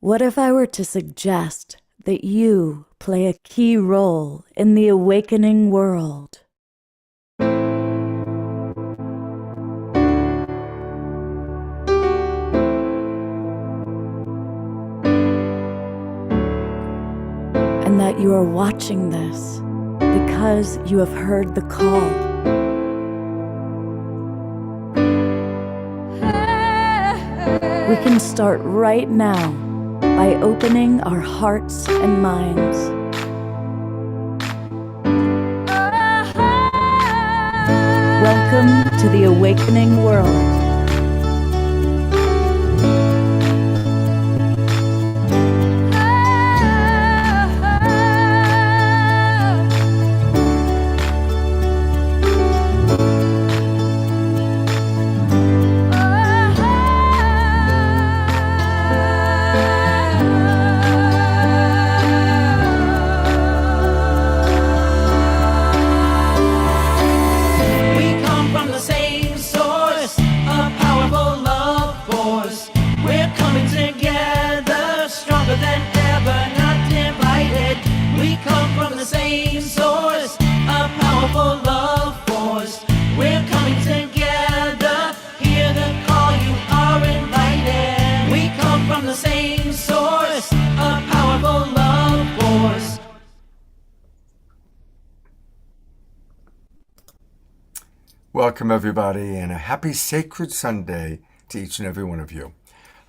What if I were to suggest that you play a key role in the awakening world? And that you are watching this because you have heard the call. We can start right now by opening our hearts and minds. Welcome to the awakening world. Welcome, everybody, and a happy sacred Sunday to each and every one of you.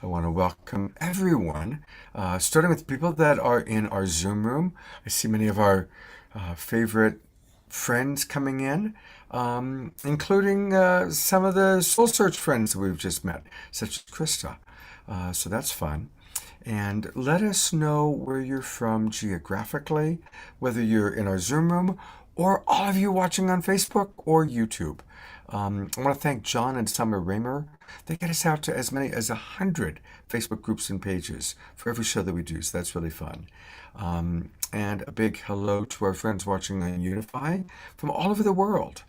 I want to welcome everyone, starting with people that are in our Zoom room. I see many of our favorite friends coming in, including some of the Soul Search friends that we've just met, such as Krista. So that's fun. And let us know where you're from geographically, whether you're in our Zoom room or all of you watching on Facebook or YouTube. I want to thank John and Summer Raymer. They get us out to as many as 100 Facebook groups and pages for every show that we do, so that's really fun. And a big hello to our friends watching on Unify from all over the world.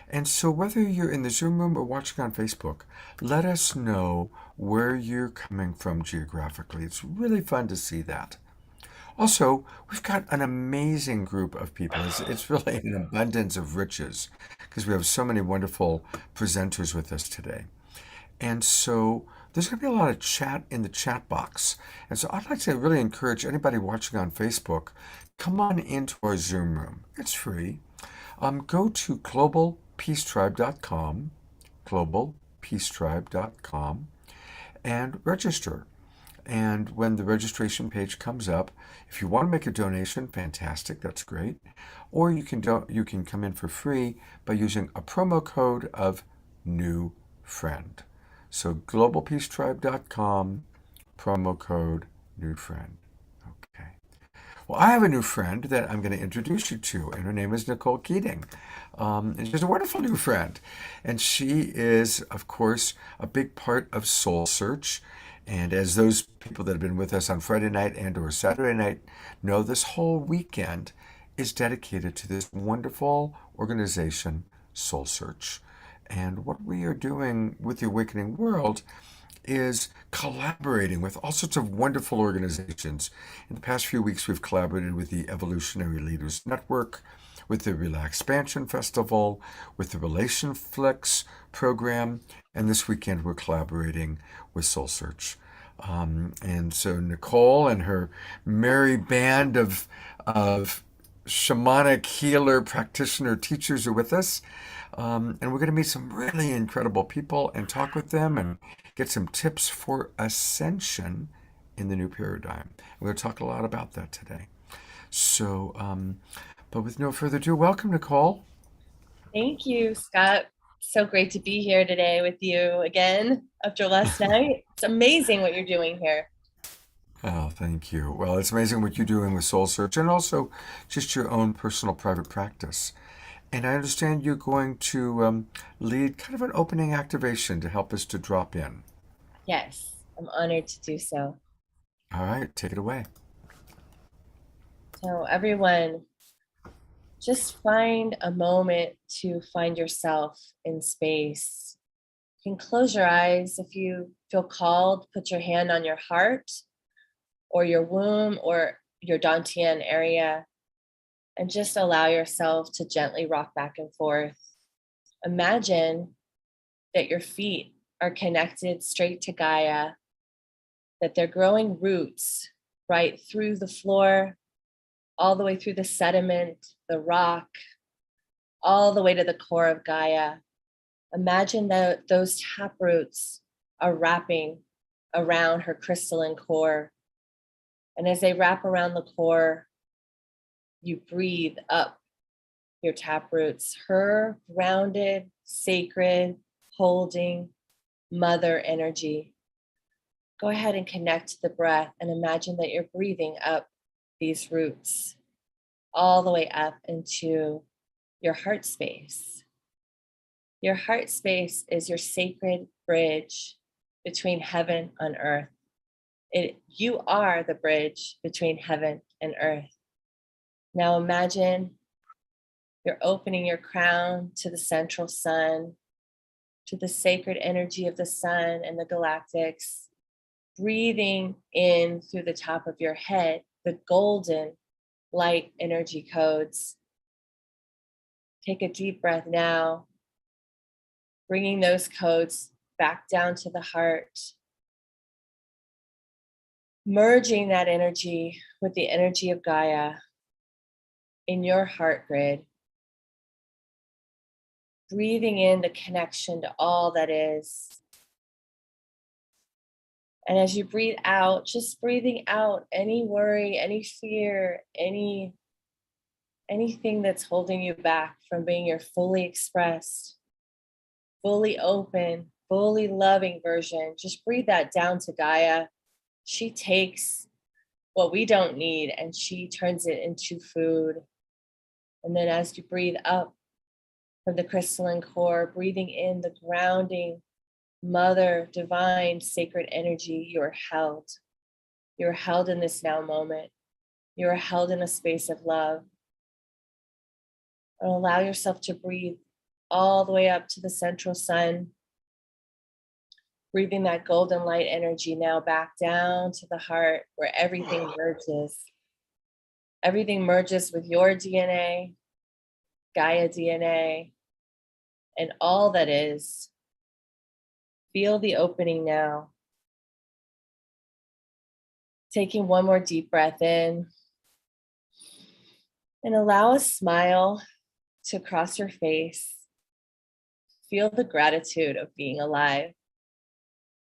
And so whether you're in the Zoom room or watching on Facebook, let us know where you're coming from geographically. It's really fun to see that. Also, we've got an amazing group of people. It's really an abundance of riches because we have so many wonderful presenters with us today. And so there's going to be a lot of chat in the chat box. And so I'd like to really encourage anybody watching on Facebook, come on into our Zoom room. It's free. Go to globalpeacetribe.com, globalpeacetribe.com, and register. And when the registration page comes up, if you want to make a donation, fantastic, that's great. Or you can come in for free by using a promo code of new friend. So globalpeacetribe.com, promo code new friend. Okay. Well, I have a new friend that I'm going to introduce you to, and her name is Nicole Keating. And she's a wonderful new friend. And she is, of course, a big part of Soul Search. And as those people that have been with us on Friday night and or Saturday night know, this whole weekend is dedicated to this wonderful organization, Soul Search. And what we are doing with the Awakening World is collaborating with all sorts of wonderful organizations. In the past few weeks, we've collaborated with the Evolutionary Leaders Network, with the Relaxpansion Festival, with the RelationFlix program, and this weekend we're collaborating with Soul Search. And so Nicole and her merry band of shamanic healer practitioner teachers are with us. And we're going to meet some really incredible people and talk with them and get some tips for ascension in the new paradigm. We're going to talk a lot about that today. So, but with no further ado, welcome, Nicole. Thank you, Scott. So great to be here today with you again after last night. It's amazing what you're doing here. Oh, thank you. Well, it's amazing what you're doing with Soul Search and also just your own personal private practice. And I understand you're going to lead kind of an opening activation to help us to drop in. Yes, I'm honored to do so. All right, take it away. So everyone, just find a moment to find yourself in space. You can close your eyes if you feel called, put your hand on your heart, or your womb or your dantian area, and just allow yourself to gently rock back and forth. Imagine that your feet are connected straight to Gaia, that they're growing roots right through the floor, all the way through the sediment, the rock, all the way to the core of Gaia. Imagine that those tap roots are wrapping around her crystalline core. And as they wrap around the core, you breathe up your tap roots, her grounded, sacred, holding mother energy. Go ahead and connect to the breath and imagine that you're breathing up these roots all the way up into your heart space. Your heart space is your sacred bridge between heaven and earth. You are the bridge between heaven and earth. Now imagine you're opening your crown to the central sun, to the sacred energy of the sun and the galactics, breathing in through the top of your head, the golden light energy codes. Take a deep breath now, bringing those codes back down to the heart, merging that energy with the energy of Gaia in your heart grid, breathing in the connection to all that is. And as you breathe out, just breathing out any worry, any fear, anything that's holding you back from being your fully expressed, fully open, fully loving version. Just breathe that down to Gaia. She takes what we don't need and she turns it into food. And then as you breathe up from the crystalline core, breathing in the grounding, mother, divine, sacred energy, you're held. You're held in this now moment. You're held in a space of love. And allow yourself to breathe all the way up to the central sun. Breathing that golden light energy now back down to the heart where everything merges. Everything merges with your DNA, Gaia DNA, and all that is. Feel the opening now. Taking one more deep breath in. And allow a smile to cross your face. Feel the gratitude of being alive.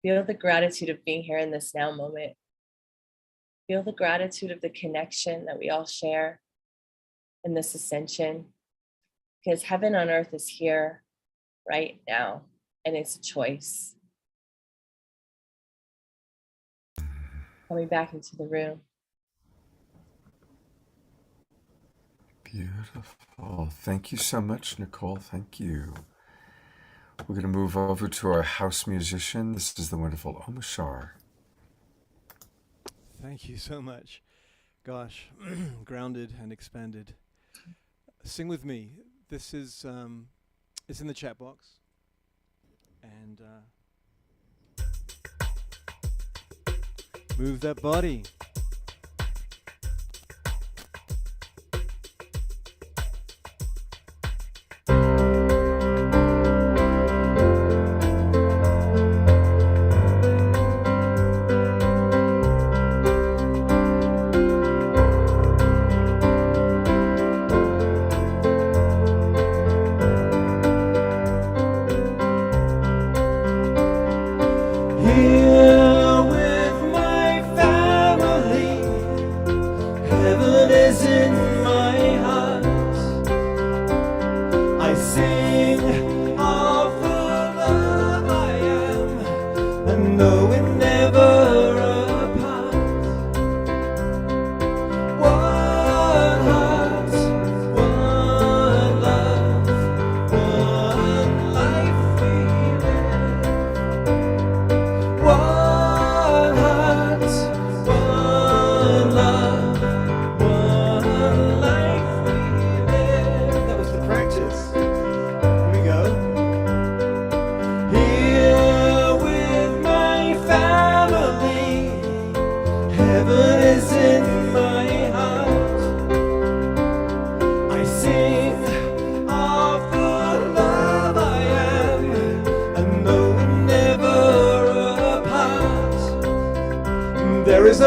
Feel the gratitude of being here in this now moment. Feel the gratitude of the connection that we all share in this ascension. Because heaven on earth is here right now, and it's a choice. Coming back into the room. Beautiful. Thank you so much, Nicole. Thank you. We're going to move over to our house musician. This is the wonderful Omashar. Thank you so much. Gosh, grounded and expanded. Sing with me. This is, it's in the chat box. And move that body. Here with my family.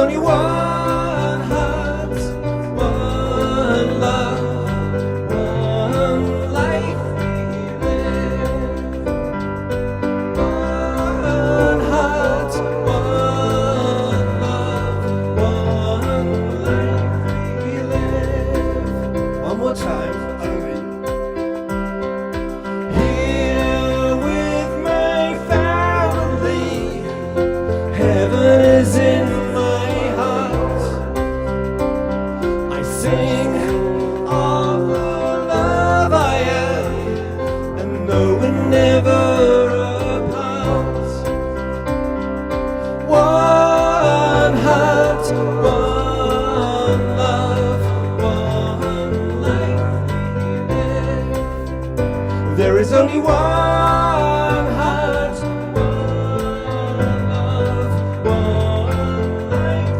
only one heart, one love, one life we live. One heart, one love, one life we live. One more time. Here with my family, heaven is in my heart. I sing of the love I am, and know we're never apart. One heart, one love, one life we live. There is only one heart, one love, one life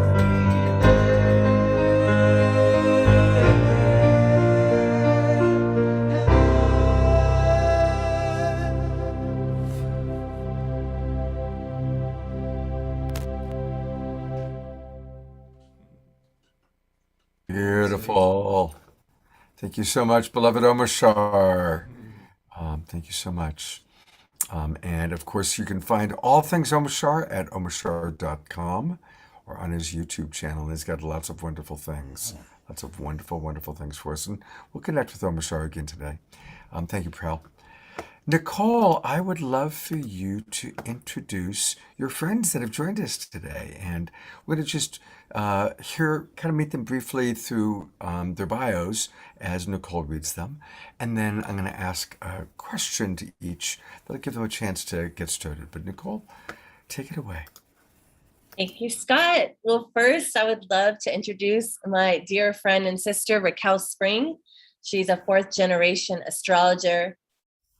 Beautiful. Thank you so much, beloved Omashar. Thank you so much. And of course, you can find all things Omashar at omashar.com or on his YouTube channel. And he's got lots of wonderful things, lots of wonderful, wonderful things for us. And we'll connect with Omashar again today. Thank you, Prel. Nicole, I would love for you to introduce your friends that have joined us today. And we're going to just kind of meet them briefly through their bios as Nicole reads them. And then I'm going to ask a question to each that'll give them a chance to get started. But Nicole, take it away. Thank you, Scott. Well, first, I would love to introduce my dear friend and sister, Raquel Spring. She's a fourth generation astrologer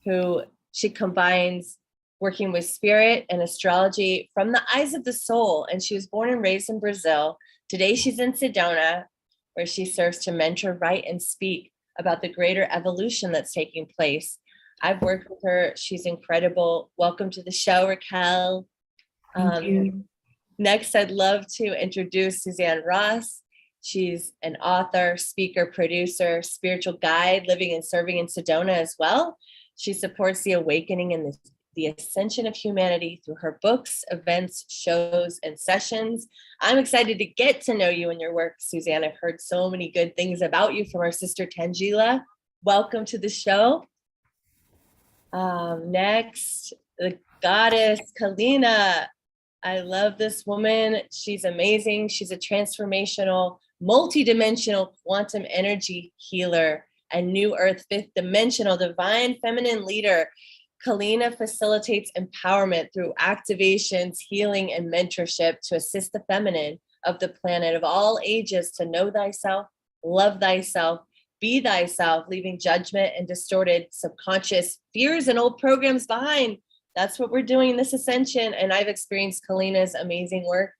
who she combines working with spirit and astrology from the eyes of the soul. And she was born and raised in Brazil. Today, she's in Sedona, where she serves to mentor, write, and speak about the greater evolution that's taking place. I've worked with her. She's incredible. Welcome to the show, Raquel. Thank you. Next, I'd love to introduce Suzanne Ross. She's an author, speaker, producer, spiritual guide, living and serving in Sedona as well. She supports the awakening and the ascension of humanity through her books, events, shows, and sessions. I'm excited to get to know you and your work, Suzanne. I've heard so many good things about you from our sister Tangela. Welcome to the show. Next, the goddess Kalina. I love this woman. She's amazing. She's a transformational, multidimensional quantum energy healer and new earth fifth dimensional divine feminine leader. Kalina facilitates empowerment through activations, healing, and mentorship to assist the feminine of the planet of all ages to know thyself, love thyself, be thyself, leaving judgment and distorted subconscious fears and old programs behind. That's what we're doing in this ascension. And I've experienced Kalina's amazing work.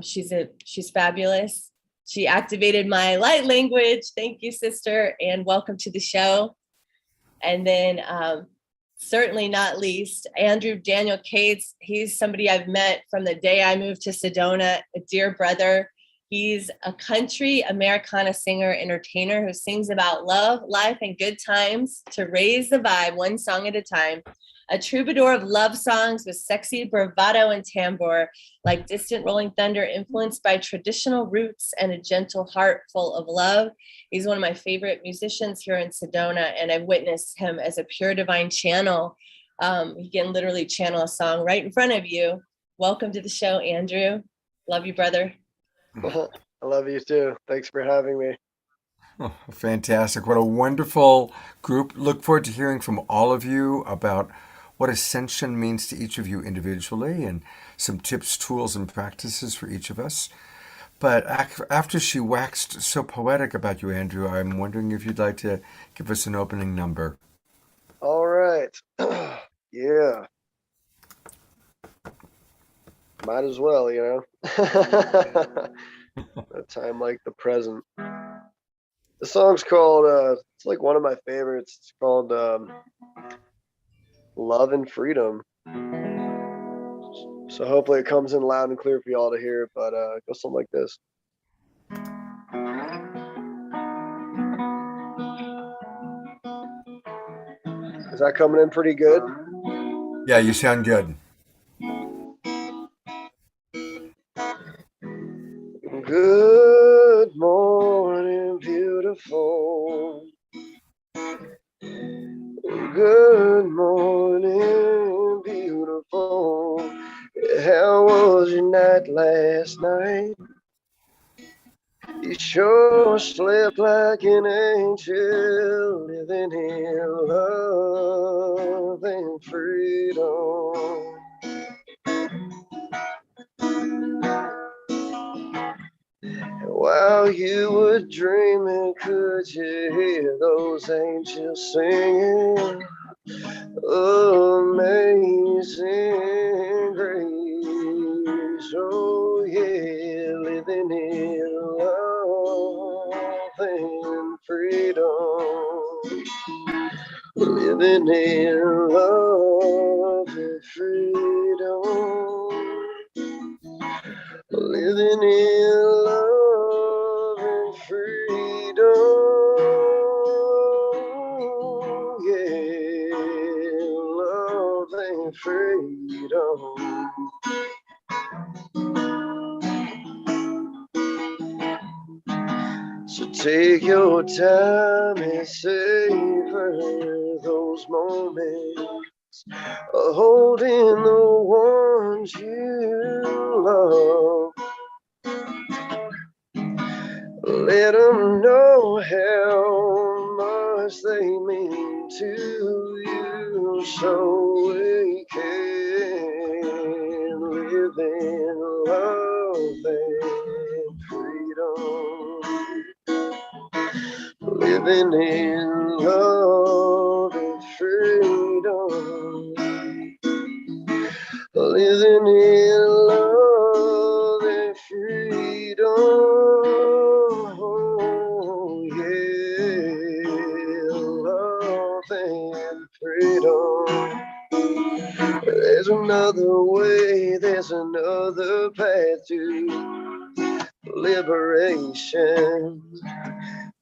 She's fabulous. She activated my light language. Thank you, sister, and welcome to the show. And then certainly not least, Andrew Daniel Cates. He's somebody I've met from the day I moved to Sedona, a dear brother. He's a country Americana singer, entertainer who sings about love, life, and good times to raise the vibe one song at a time. A troubadour of love songs with sexy bravado and tambour, like distant rolling thunder, influenced by traditional roots and a gentle heart full of love. He's one of my favorite musicians here in Sedona, and I've witnessed him as a pure divine channel. He can literally channel a song right in front of you. Welcome to the show, Andrew. Love you, brother. I love you too. Thanks for having me. Oh, fantastic. What a wonderful group. Look forward to hearing from all of you about what ascension means to each of you individually and some tips, tools, and practices for each of us. But after she waxed so poetic about you, Andrew, I'm wondering if you'd like to give us an opening number. All right. Yeah. Might as well, you know. A time like the present. The song's called, it's like one of my favorites. It's called Love and Freedom. So hopefully it comes in loud and clear for y'all to hear, but it goes something like this. Is that coming in pretty good? Yeah, you sound good. Good morning, beautiful. Good morning, beautiful. How was your night last night? You sure slept like an angel, living in love and freedom. While you were dreaming, could you hear those angels singing? Amazing grace, oh yeah, living in love and freedom. Living in love and freedom. Living in love and freedom. Yeah, love and freedom. So take your time and savor those moments, holding the ones you love. Let them know how much they mean to you, so we can live in love and freedom. Living in love and freedom. Living in love and freedom. Oh, yeah, love and freedom. There's another way, there's another path to liberation.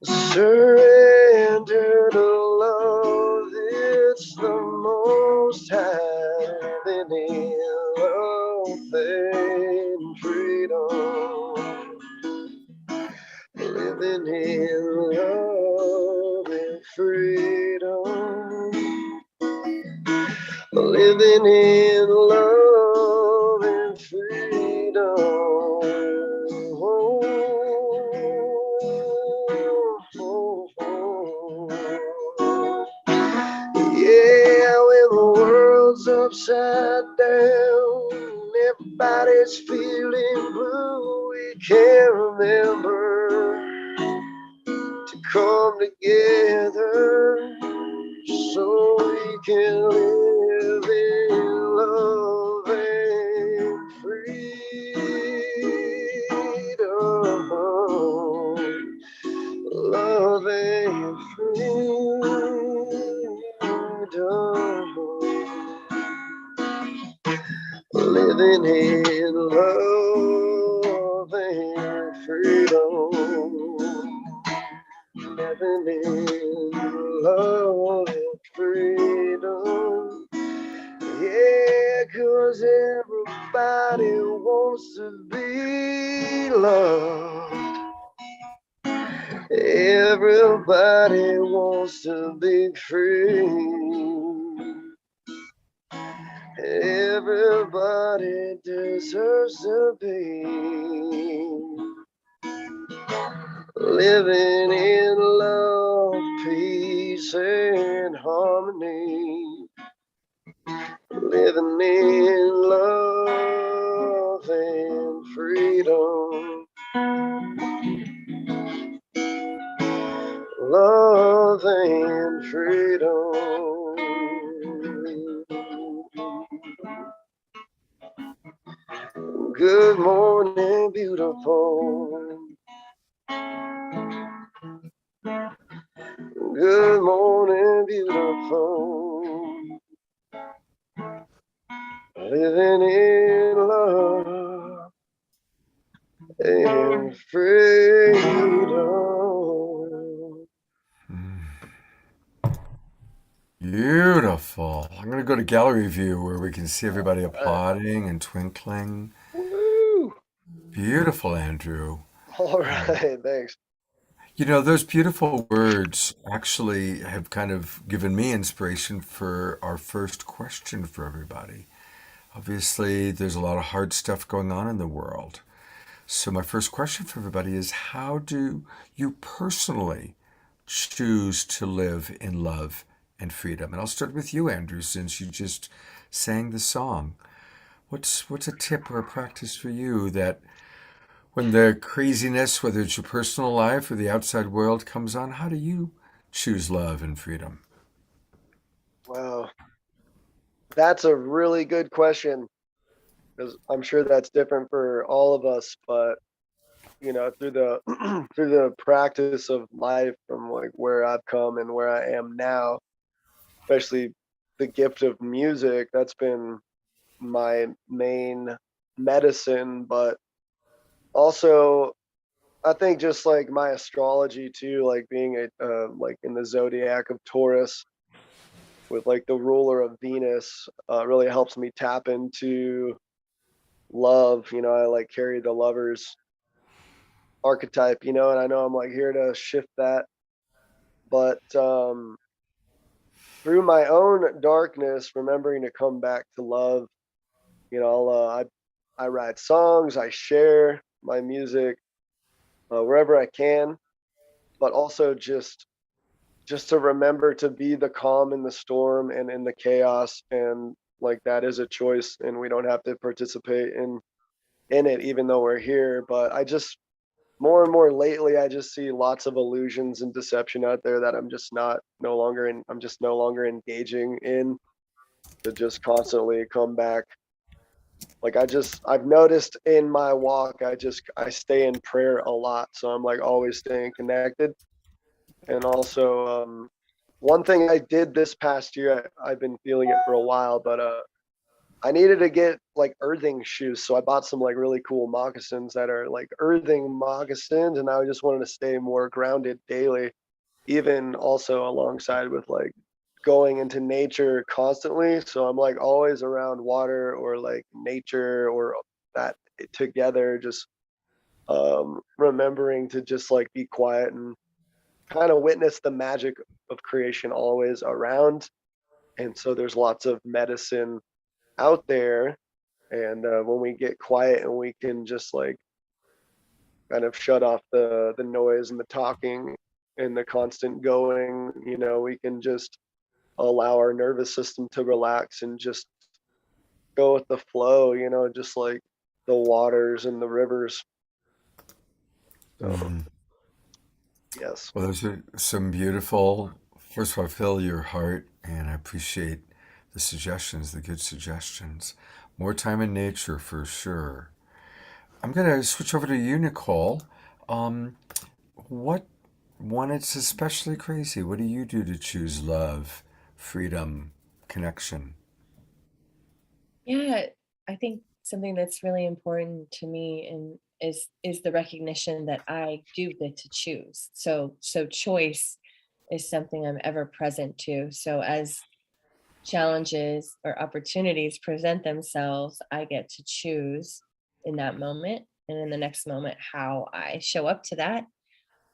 Surrender to love, it's the most high. Living in love and freedom. Living in love and freedom. Living in love and freedom. Yeah, when the world's upside down, everybody's feeling blue, we can't remember to come together so we can live in love and freedom. Love and freedom. Living in love and freedom. Living in love and freedom. Yeah, 'cause everybody wants to be loved. Everybody wants to be free. Everybody deserves to be living in love, peace, and harmony. Living in love and freedom. Love and freedom. Good morning, beautiful. Good morning, beautiful. Living in Beautiful. I'm going to go to gallery view where we can see everybody Right. applauding and twinkling. Woo! Beautiful, Andrew. All right, thanks. You know, those beautiful words actually have kind of given me inspiration for our first question for everybody. Obviously, there's a lot of hard stuff going on in the world. So, my first question for everybody is how do you personally choose to live in love and freedom? And I'll start with you, Andrew, since you just sang the song. What's a tip or a practice for you that when the craziness, whether it's your personal life or the outside world, comes on, how do you choose love and freedom? Wow, that's a really good question because I'm sure that's different for all of us. But through the through the practice of life, from like where I've come and where I am now, especially the gift of music, that's been my main medicine. But also, I think just like my astrology too, like being like in the zodiac of Taurus with like the ruler of Venus, really helps me tap into love. I like carry the lover's archetype, and I know I'm like here to shift that. But through my own darkness, remembering to come back to love, I write songs, I share my music wherever I can, but also just to remember to be the calm in the storm and in the chaos, and like that is a choice, and we don't have to participate in it even though we're here. But I just more and more lately, I just see lots of illusions and deception out there that I'm just no longer engaging in, to just constantly come back. Like I've noticed in my walk, I stay in prayer a lot, so I'm like always staying connected. And also, one thing I did this past year, I've been feeling it for a while, but I needed to get like earthing shoes, so I bought some like really cool moccasins that are like earthing moccasins, and I just wanted to stay more grounded daily, even also alongside with like going into nature constantly. So I'm like always around water or like nature or that together, just remembering to just like be quiet and kind of witness the magic of creation always around. And so there's lots of medicine out there. And when we get quiet and we can just like kind of shut off the noise and the talking and the constant going, we can just allow our nervous system to relax and just go with the flow, just like the waters and the rivers. So Mm. yes. Well, those are some beautiful, first of all, fill your heart, and I appreciate the suggestions, the good suggestions. More time in nature for sure. I'm going to switch over to you, Nicole. Um, what when it's especially crazy, what do you do to choose love, freedom, connection? Yeah, I think something that's really important to me and is the recognition that I do get to choose. So choice is something I'm ever present to. So as challenges or opportunities present themselves, I get to choose in that moment and in the next moment how I show up to that.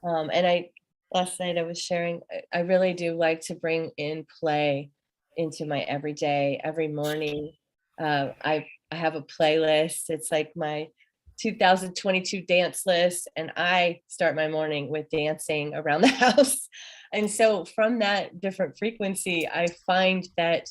And I last night I was sharing, I really do like to bring in play into my everyday, every morning. I have a playlist. It's like my 2022 dance list, and I start my morning with dancing around the house. And so from that different frequency, I find that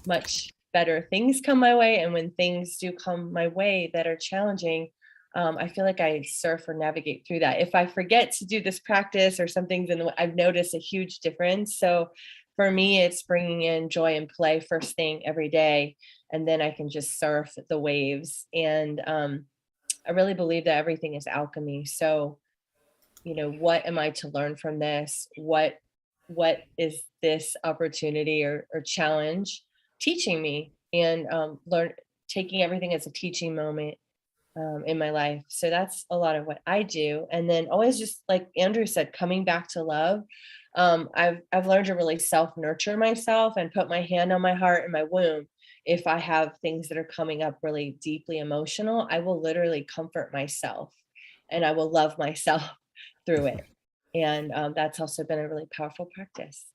much better things come my way. And when things do come my way that are challenging, I feel like I surf or navigate through that. If I forget to do this practice or something's I've noticed a huge difference. So for me, it's bringing in joy and play first thing every day, and then I can just surf the waves. And I really believe that everything is alchemy. So what am I to learn from this? What is this opportunity or challenge teaching me? And learn taking everything as a teaching moment in my life. So that's a lot of what I do. And then always just like Andrew said, coming back to love. I've learned to really self nurture myself and put my hand on my heart and my womb. If I have things that are coming up really deeply emotional, I will literally comfort myself and I will love myself through it. And that's also been a really powerful practice.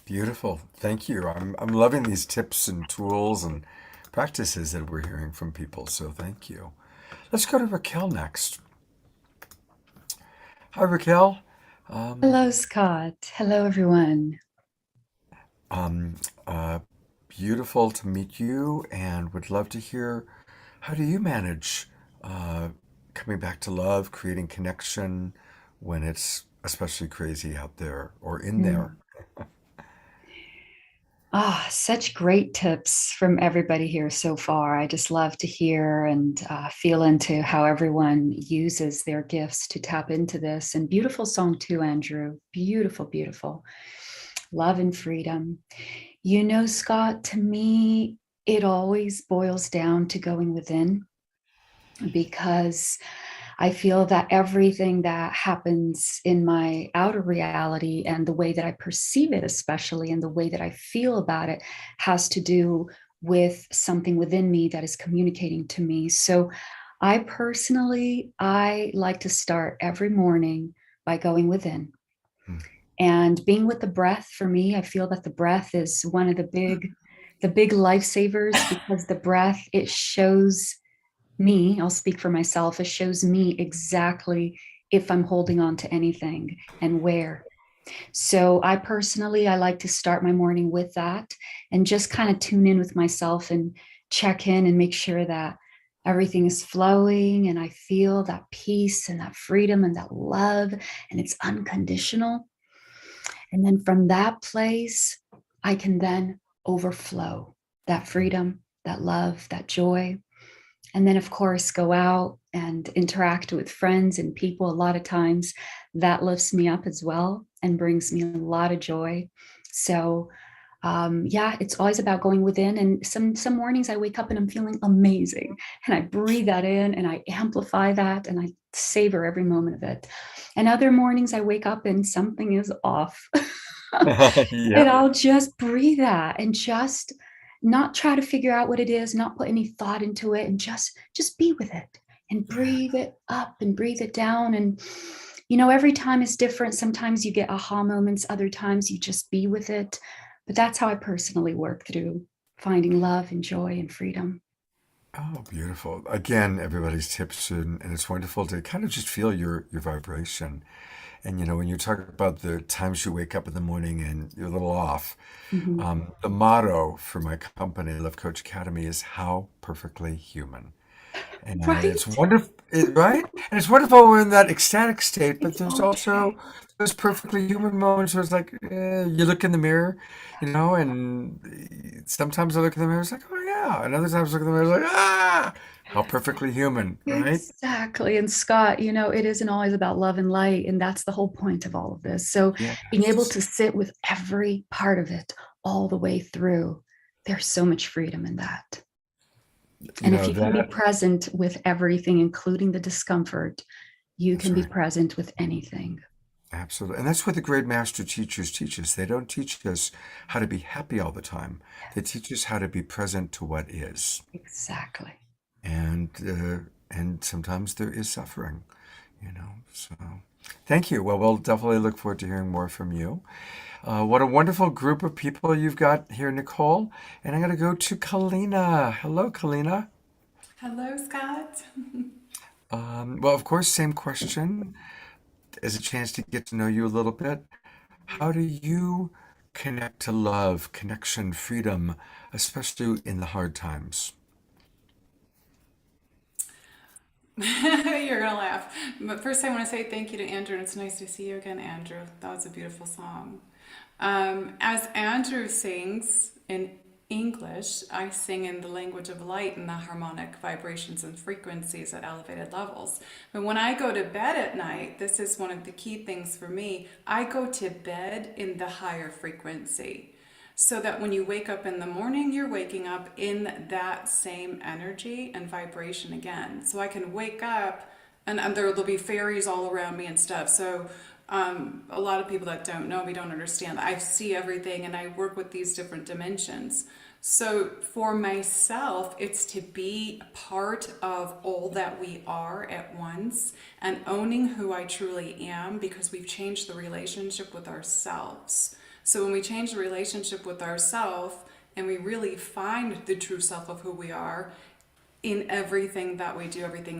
Beautiful. Thank you. I'm loving these tips and tools and practices that we're hearing from people. So thank you. Let's go to Raquel next. Hi, Raquel. Hello, Scott. Hello, everyone. Um, uh, Beautiful to meet you, and would love to hear how do you manage uh, coming back to love, creating connection when it's especially crazy out there or in there. Mm. Such great tips from everybody here so far. I just love to hear and feel into how everyone uses their gifts to tap into this. And beautiful song too, Andrew. Beautiful, beautiful. Love and freedom. You know, Scott, to me, it always boils down to going within, because I feel that everything that happens in my outer reality and the way that I perceive it, especially, and the way that I feel about it, has to do with something within me that is communicating to me. So I personally, I like to start every morning by going within. Hmm. And being with the breath, for me, I feel that the breath is one of the big lifesavers, because the breath, it shows me, I'll speak for myself, it shows me exactly if I'm holding on to anything and where. So I personally, I like to start my morning with that and just kind of tune in with myself and check in and make sure that everything is flowing and I feel that peace and that freedom and that love, and it's unconditional. And then from that place, I can then overflow that freedom, that love, that joy. And then, of course, go out and interact with friends and people. A lot of times that lifts me up as well and brings me a lot of joy. So, yeah, it's always about going within. And some mornings I wake up and I'm feeling amazing, and I breathe that in and I amplify that and I savor every moment of it. And other mornings I wake up and something is off. And Yeah. I'll just breathe that and just not try to figure out what it is, not put any thought into it, and just be with it and Yeah. breathe it up and breathe it down. And you know, every time is different. Sometimes you get aha moments, other times you just be with it. But that's how I personally work through finding love and joy and freedom. Oh, beautiful. Again, everybody's tips, and it's wonderful to kind of just feel your vibration. And you know, when you talk about the times you wake up in the morning and you're a little off, Mhm. the motto for my company, Love Coach Academy, is "How perfectly human." And it's Right? wonderful, right? And it's wonderful when we're in that ecstatic state, but It's there's also okay. those perfectly human moments where it's like, you look in the mirror, and sometimes I look in the mirror, it's like, oh yeah. And other times I look in the mirror, it's like, how perfectly human, right? Exactly. And Scott, you know, it isn't always about love and light. And that's the whole point of all of this. So being able Yes. to sit with every part of it all the way through, there's so much freedom in that. You And if know, you can be that, present with everything, including the discomfort, you that's can be right. present with anything. Absolutely. And that's what the great master teachers teach us. They don't teach us how to be happy all the time. They teach us how to be present to what is. Exactly. And sometimes there is suffering, So thank you. Well, we'll definitely look forward to hearing more from you. What a wonderful group of people you've got here, Nicole. And I'm going to go to Kalina. Hello, Kalina. Hello, Scott. Well, of course, same question as a chance to get to know you a little bit. How do you connect to love, connection, freedom, especially in the hard times? You're gonna laugh. But first, I want to say thank you to Andrew, and it's nice to see you again, Andrew. That was a beautiful song. As Andrew sings in English, I sing in the language of light and the harmonic vibrations and frequencies at elevated levels. But when I go to bed at night, this is one of the key things for me. I go to bed in the higher frequency, so that when you wake up in the morning, you're waking up in that same energy and vibration again. So I can wake up and there'll be fairies all around me and stuff. So A lot of people that don't know me don't understand that I see everything and I work with these different dimensions. So for myself, it's to be part of all that we are at once and owning who I truly am, because we've changed the relationship with ourselves. So when we change the relationship with ourselves and we really find the true self of who we are, in everything that we do, everything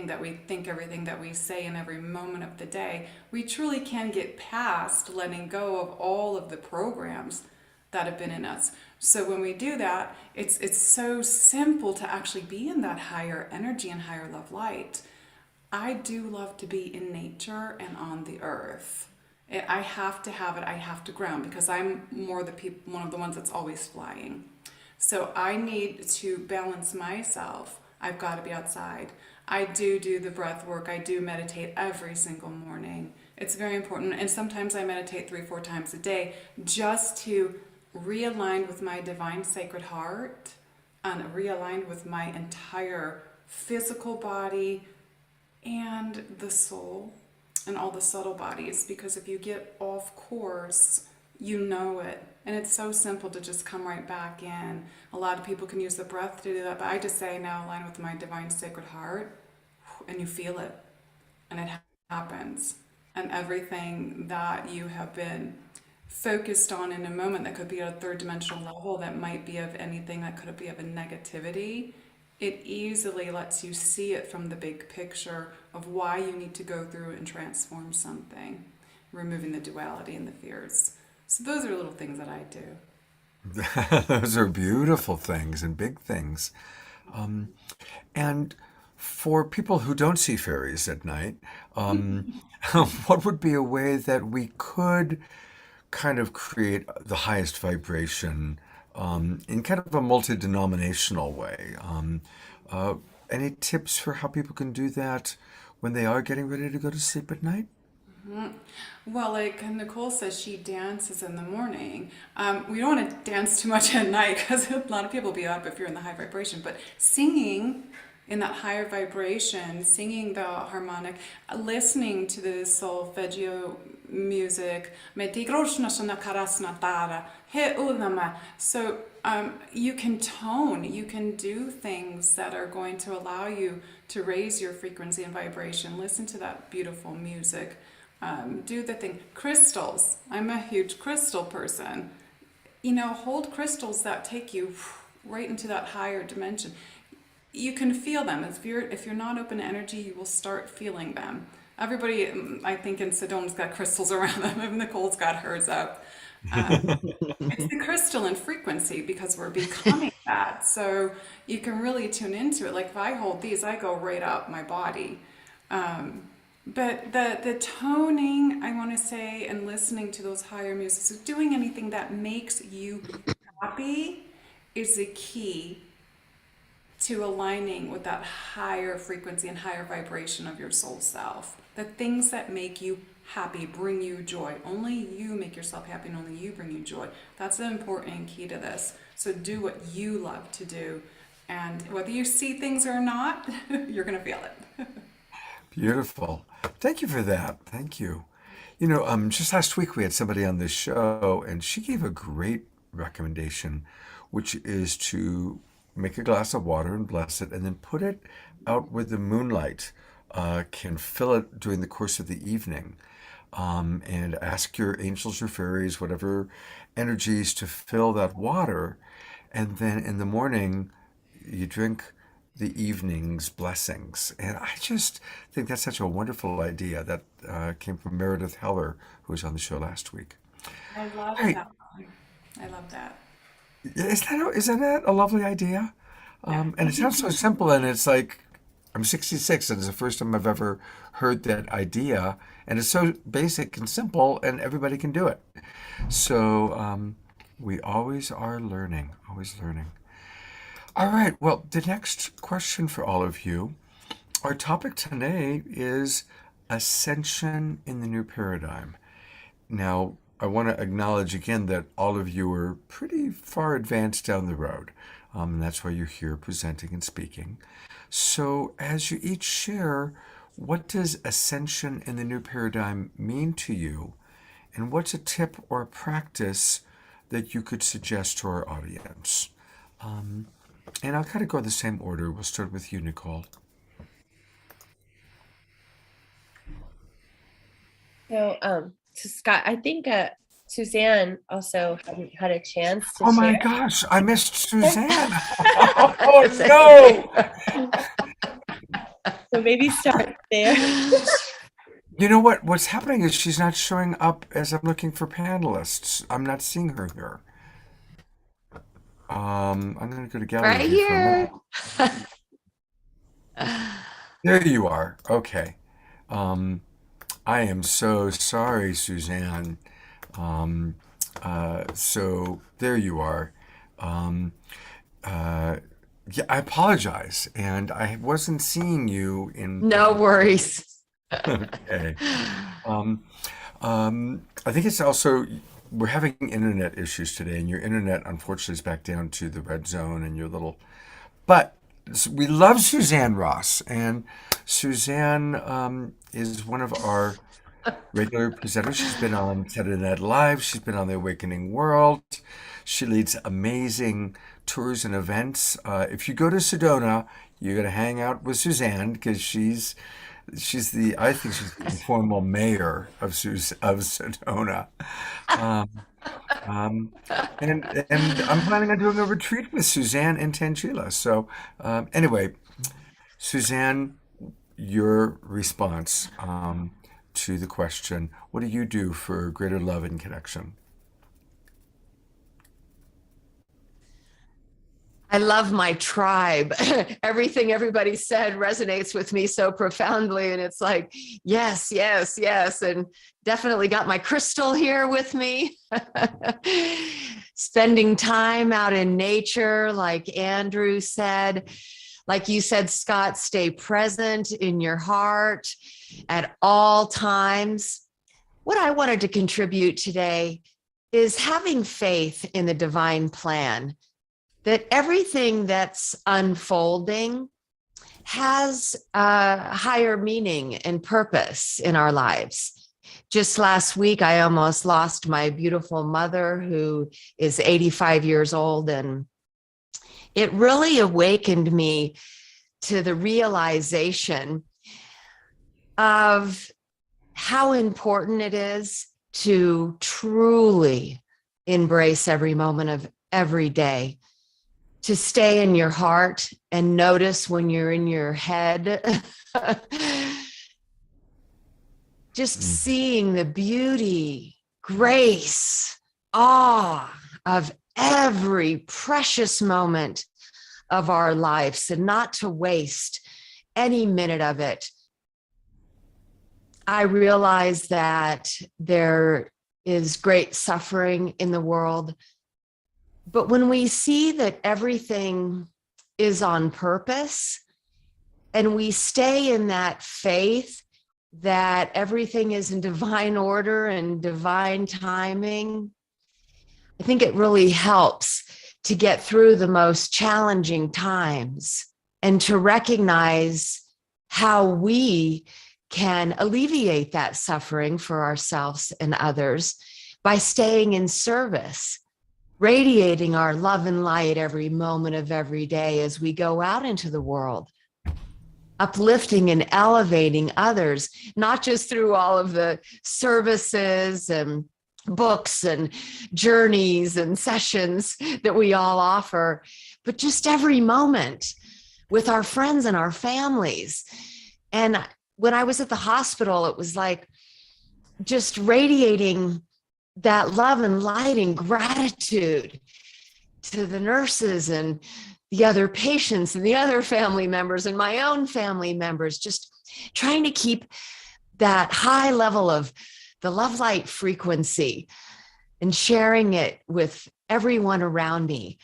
that we think, everything that we say in every moment of the day, we truly can get past letting go of all of the programs that have been in us. So when we do that, it's so simple to actually be in that higher energy and higher love light. I do love to be in nature and on the earth. I have to have it. I have to ground, because I'm more one of the ones that's always flying. So I need to balance myself. I've got to be outside. I do the breath work. I do meditate every single morning. It's very important. And sometimes I meditate 3-4 times a day, just to realign with my divine sacred heart and realign with my entire physical body and the soul and all the subtle bodies. Because if you get off course, you know it. And it's so simple to just come right back in. A lot of people can use the breath to do that, but I just say now align with my divine sacred heart, and you feel it, and it happens. And everything that you have been focused on in a moment that could be at a third dimensional level, that might be of anything that could be of a negativity, it easily lets you see it from the big picture of why you need to go through and transform something, removing the duality and the fears. So those are little things that I do. Those are beautiful things and big things. And for people who don't see fairies at night, what would be a way that we could kind of create the highest vibration in kind of a multi-denominational way? Any tips for how people can do that when they are getting ready to go to sleep at night? Well, like Nicole says, she dances in the morning. We don't want to dance too much at night, because a lot of people will be up if you're in the high vibration. But singing in that higher vibration, singing the harmonic, listening to the solfeggio music. So you can tone, you can do things that are going to allow you to raise your frequency and vibration. Listen to that beautiful music. Do the thing. Crystals. I'm a huge crystal person. Hold crystals that take you right into that higher dimension. You can feel them. If you're not open to energy, you will start feeling them. Everybody, I think, in Sedona's got crystals around them. Even Nicole's got hers up. It's the crystalline frequency, because we're becoming that. So you can really tune into it. Like if I hold these, I go right up my body. But the toning, I want to say, and listening to those higher music, so doing anything that makes you happy is the key to aligning with that higher frequency and higher vibration of your soul self. The things that make you happy, bring you joy. Only you make yourself happy, and only you bring you joy. That's the important key to this. So do what you love to do. And whether you see things or not, you're going to feel it. Beautiful. Thank you for that. Thank you. Just last week we had somebody on this show, and she gave a great recommendation, which is to make a glass of water and bless it, and then put it out where the moonlight can fill it during the course of the evening. And ask your angels or fairies, whatever energies, to fill that water. And then in the morning, you drink the evening's blessings. And I just think that's such a wonderful idea that came from Meredith Heller, who was on the show last week. I love Hey, that. I love that. isn't that a lovely idea? And it sounds so simple, and it's like, I'm 66, and it's the first time I've ever heard that idea, and it's so basic and simple, and everybody can do it. So we always are learning, always learning. All right, well, the next question for all of you, our topic today is ascension in the new paradigm. Now, I want to acknowledge again that all of you are pretty far advanced down the road. And that's why you're here presenting and speaking. So as you each share, What does ascension in the new paradigm mean to you? And what's a tip or a practice that you could suggest to our audience? And I'll kind of go the same order. We'll start with you, Nicole. So Scott, I think Suzanne also hadn't had a chance to Oh my share. gosh, I missed Suzanne. Oh no! So maybe start there. You know what? What's happening is she's not showing up as I'm looking for panelists. I'm not seeing her here. I'm going to go to gallery Right view for a here. moment. There you are. Okay. Um, I am so sorry, Suzanne. Um, so there you are. Um, yeah, I apologize, and I wasn't seeing you in. No worries. Okay. Um, I think it's also we're having internet issues today, and your internet unfortunately is back down to the red zone, and your little. But we love Suzanne Ross, and Suzanne is one of our regular presenters. She's been on Saturday Night Live. She's been on The Awakening World. She leads amazing tours and events. If you go to Sedona, you're going to hang out with Suzanne because I think she's the informal mayor of Sedona. Um, um, and I'm planning on doing a retreat with Suzanne in Tangela. So anyway, Suzanne, your response to the question, what do you do for greater love and connection? I love my tribe. Everything everybody said resonates with me so profoundly. And it's like, yes, yes, yes. And definitely got my crystal here with me. Spending time out in nature, like Andrew said. Like you said, Scott, stay present in your heart at all times. What I wanted to contribute today is having faith in the divine plan, that everything that's unfolding has a higher meaning and purpose in our lives. Just last week, I almost lost my beautiful mother, who is 85 years old, and it really awakened me to the realization of how important it is to truly embrace every moment of every day, to stay in your heart and notice when you're in your head. Just seeing the beauty, grace, awe of every precious moment of our lives, and not to waste any minute of it. I realize that there is great suffering in the world, but when we see that everything is on purpose and we stay in that faith that everything is in divine order and divine timing, I think it really helps to get through the most challenging times and to recognize how we can alleviate that suffering for ourselves and others by staying in service, radiating our love and light every moment of every day as we go out into the world, uplifting and elevating others, not just through all of the services and books and journeys and sessions that we all offer, but just every moment with our friends and our families. And when I was at the hospital, it was like just radiating that love and light and gratitude to the nurses and the other patients and the other family members and my own family members, just trying to keep that high level of the love light frequency and sharing it with everyone around me,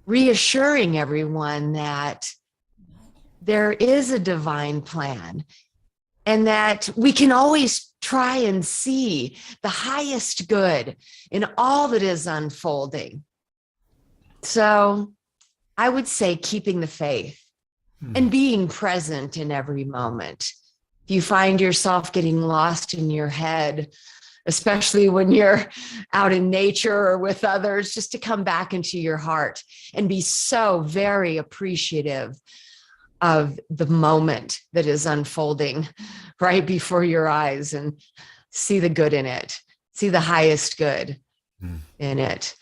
reassuring everyone that there is a divine plan and that we can always try and see the highest good in all that is unfolding. So I would say keeping the faith and being present in every moment, If you find yourself getting lost in your head, especially when you're out in nature or with others, just to come back into your heart and be so very appreciative of the moment that is unfolding right before your eyes, and see the good in it, see the highest good in it.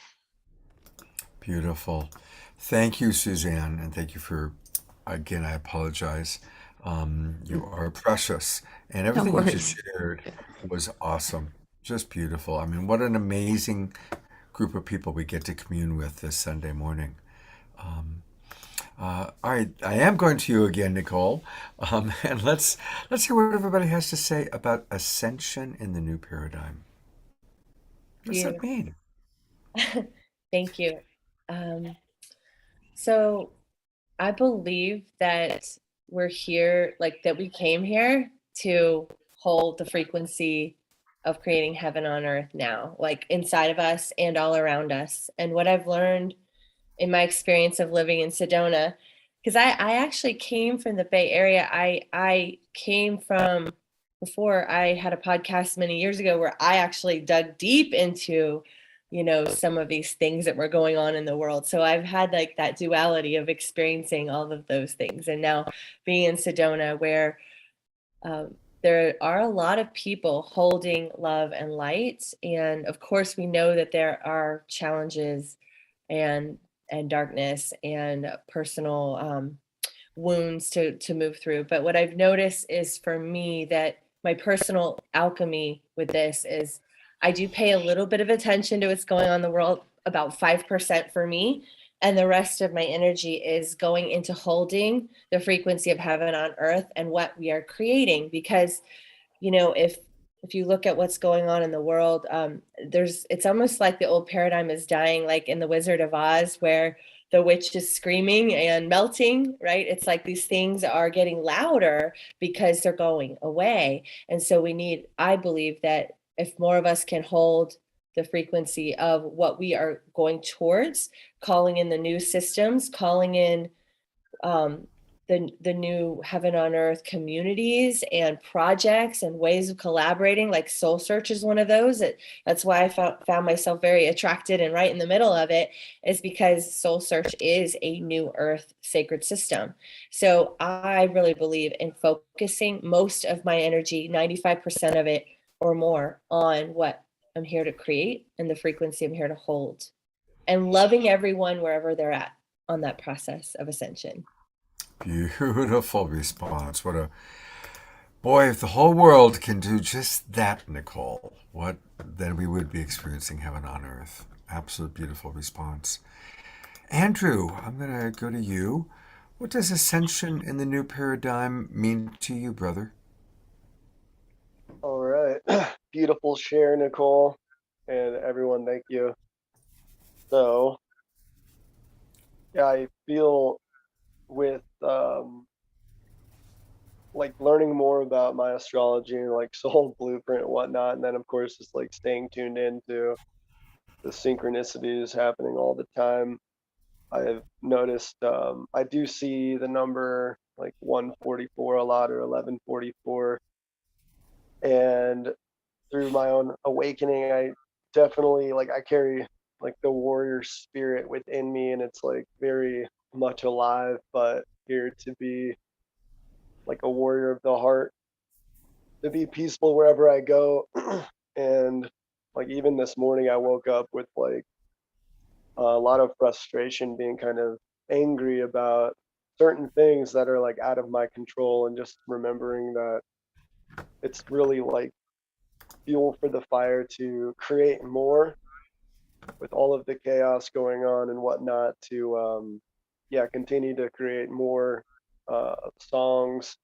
Beautiful. Thank you, Suzanne, and thank you for, again, I apologize. You are precious, and No everything you just worries. shared was awesome. Just beautiful. I mean, what an amazing group of people we get to commune with this Sunday morning. All right, I am going to you again, Nicole, and let's hear what everybody has to say about ascension in the new paradigm. What does that Beautiful. mean? Thank you. Um, so I believe that we're here, like that we came here to hold the frequency of creating heaven on earth now, like inside of us and all around us. And what I've learned in my experience of living in Sedona, because I actually came from the Bay Area. I came from, before, I had a podcast many years ago where I actually dug deep into, some of these things that were going on in the world. So I've had like that duality of experiencing all of those things. And now being in Sedona, where there are a lot of people holding love and light. And of course, we know that there are challenges and darkness and personal wounds to move through. But what I've noticed is, for me, that my personal alchemy with this is I do pay a little bit of attention to what's going on in the world, about 5% for me. And the rest of my energy is going into holding the frequency of heaven on earth and what we are creating. Because, if you look at what's going on in the world, it's almost like the old paradigm is dying, like in the Wizard of Oz, where the witch is screaming and melting, right? It's like these things are getting louder because they're going away. And so I believe that if more of us can hold the frequency of what we are going towards, calling in the new systems, calling in um, the new heaven on earth communities and projects and ways of collaborating, like Soul Search is one of those. That's why I found myself very attracted and right in the middle of it, is because Soul Search is a new earth sacred system. So I really believe in focusing most of my energy, 95% of it or more, on what I'm here to create and the frequency I'm here to hold, and loving everyone wherever they're at on that process of ascension. Beautiful response. What a boy, if the whole world can do just that, Nicole, what then we would be experiencing heaven on earth. Absolute beautiful response. Andrew, I'm going to go to you. What does ascension in the new paradigm mean to you, brother? All right. Beautiful share, Nicole. And everyone, thank you. So, yeah, I feel with like learning more about my astrology and like soul blueprint and whatnot. And then, of course, just like staying tuned into the synchronicities happening all the time. I've noticed I do see the number like 144 a lot, or 1144. And through my own awakening, I definitely like I carry like the warrior spirit within me, and it's like very much alive, but here to be like a warrior of the heart, to be peaceful wherever I go. And like even this morning, I woke up with like a lot of frustration, being kind of angry about certain things that are like out of my control, and just remembering that it's really like fuel for the fire to create more with all of the chaos going on and whatnot, to yeah, continue to create more songs,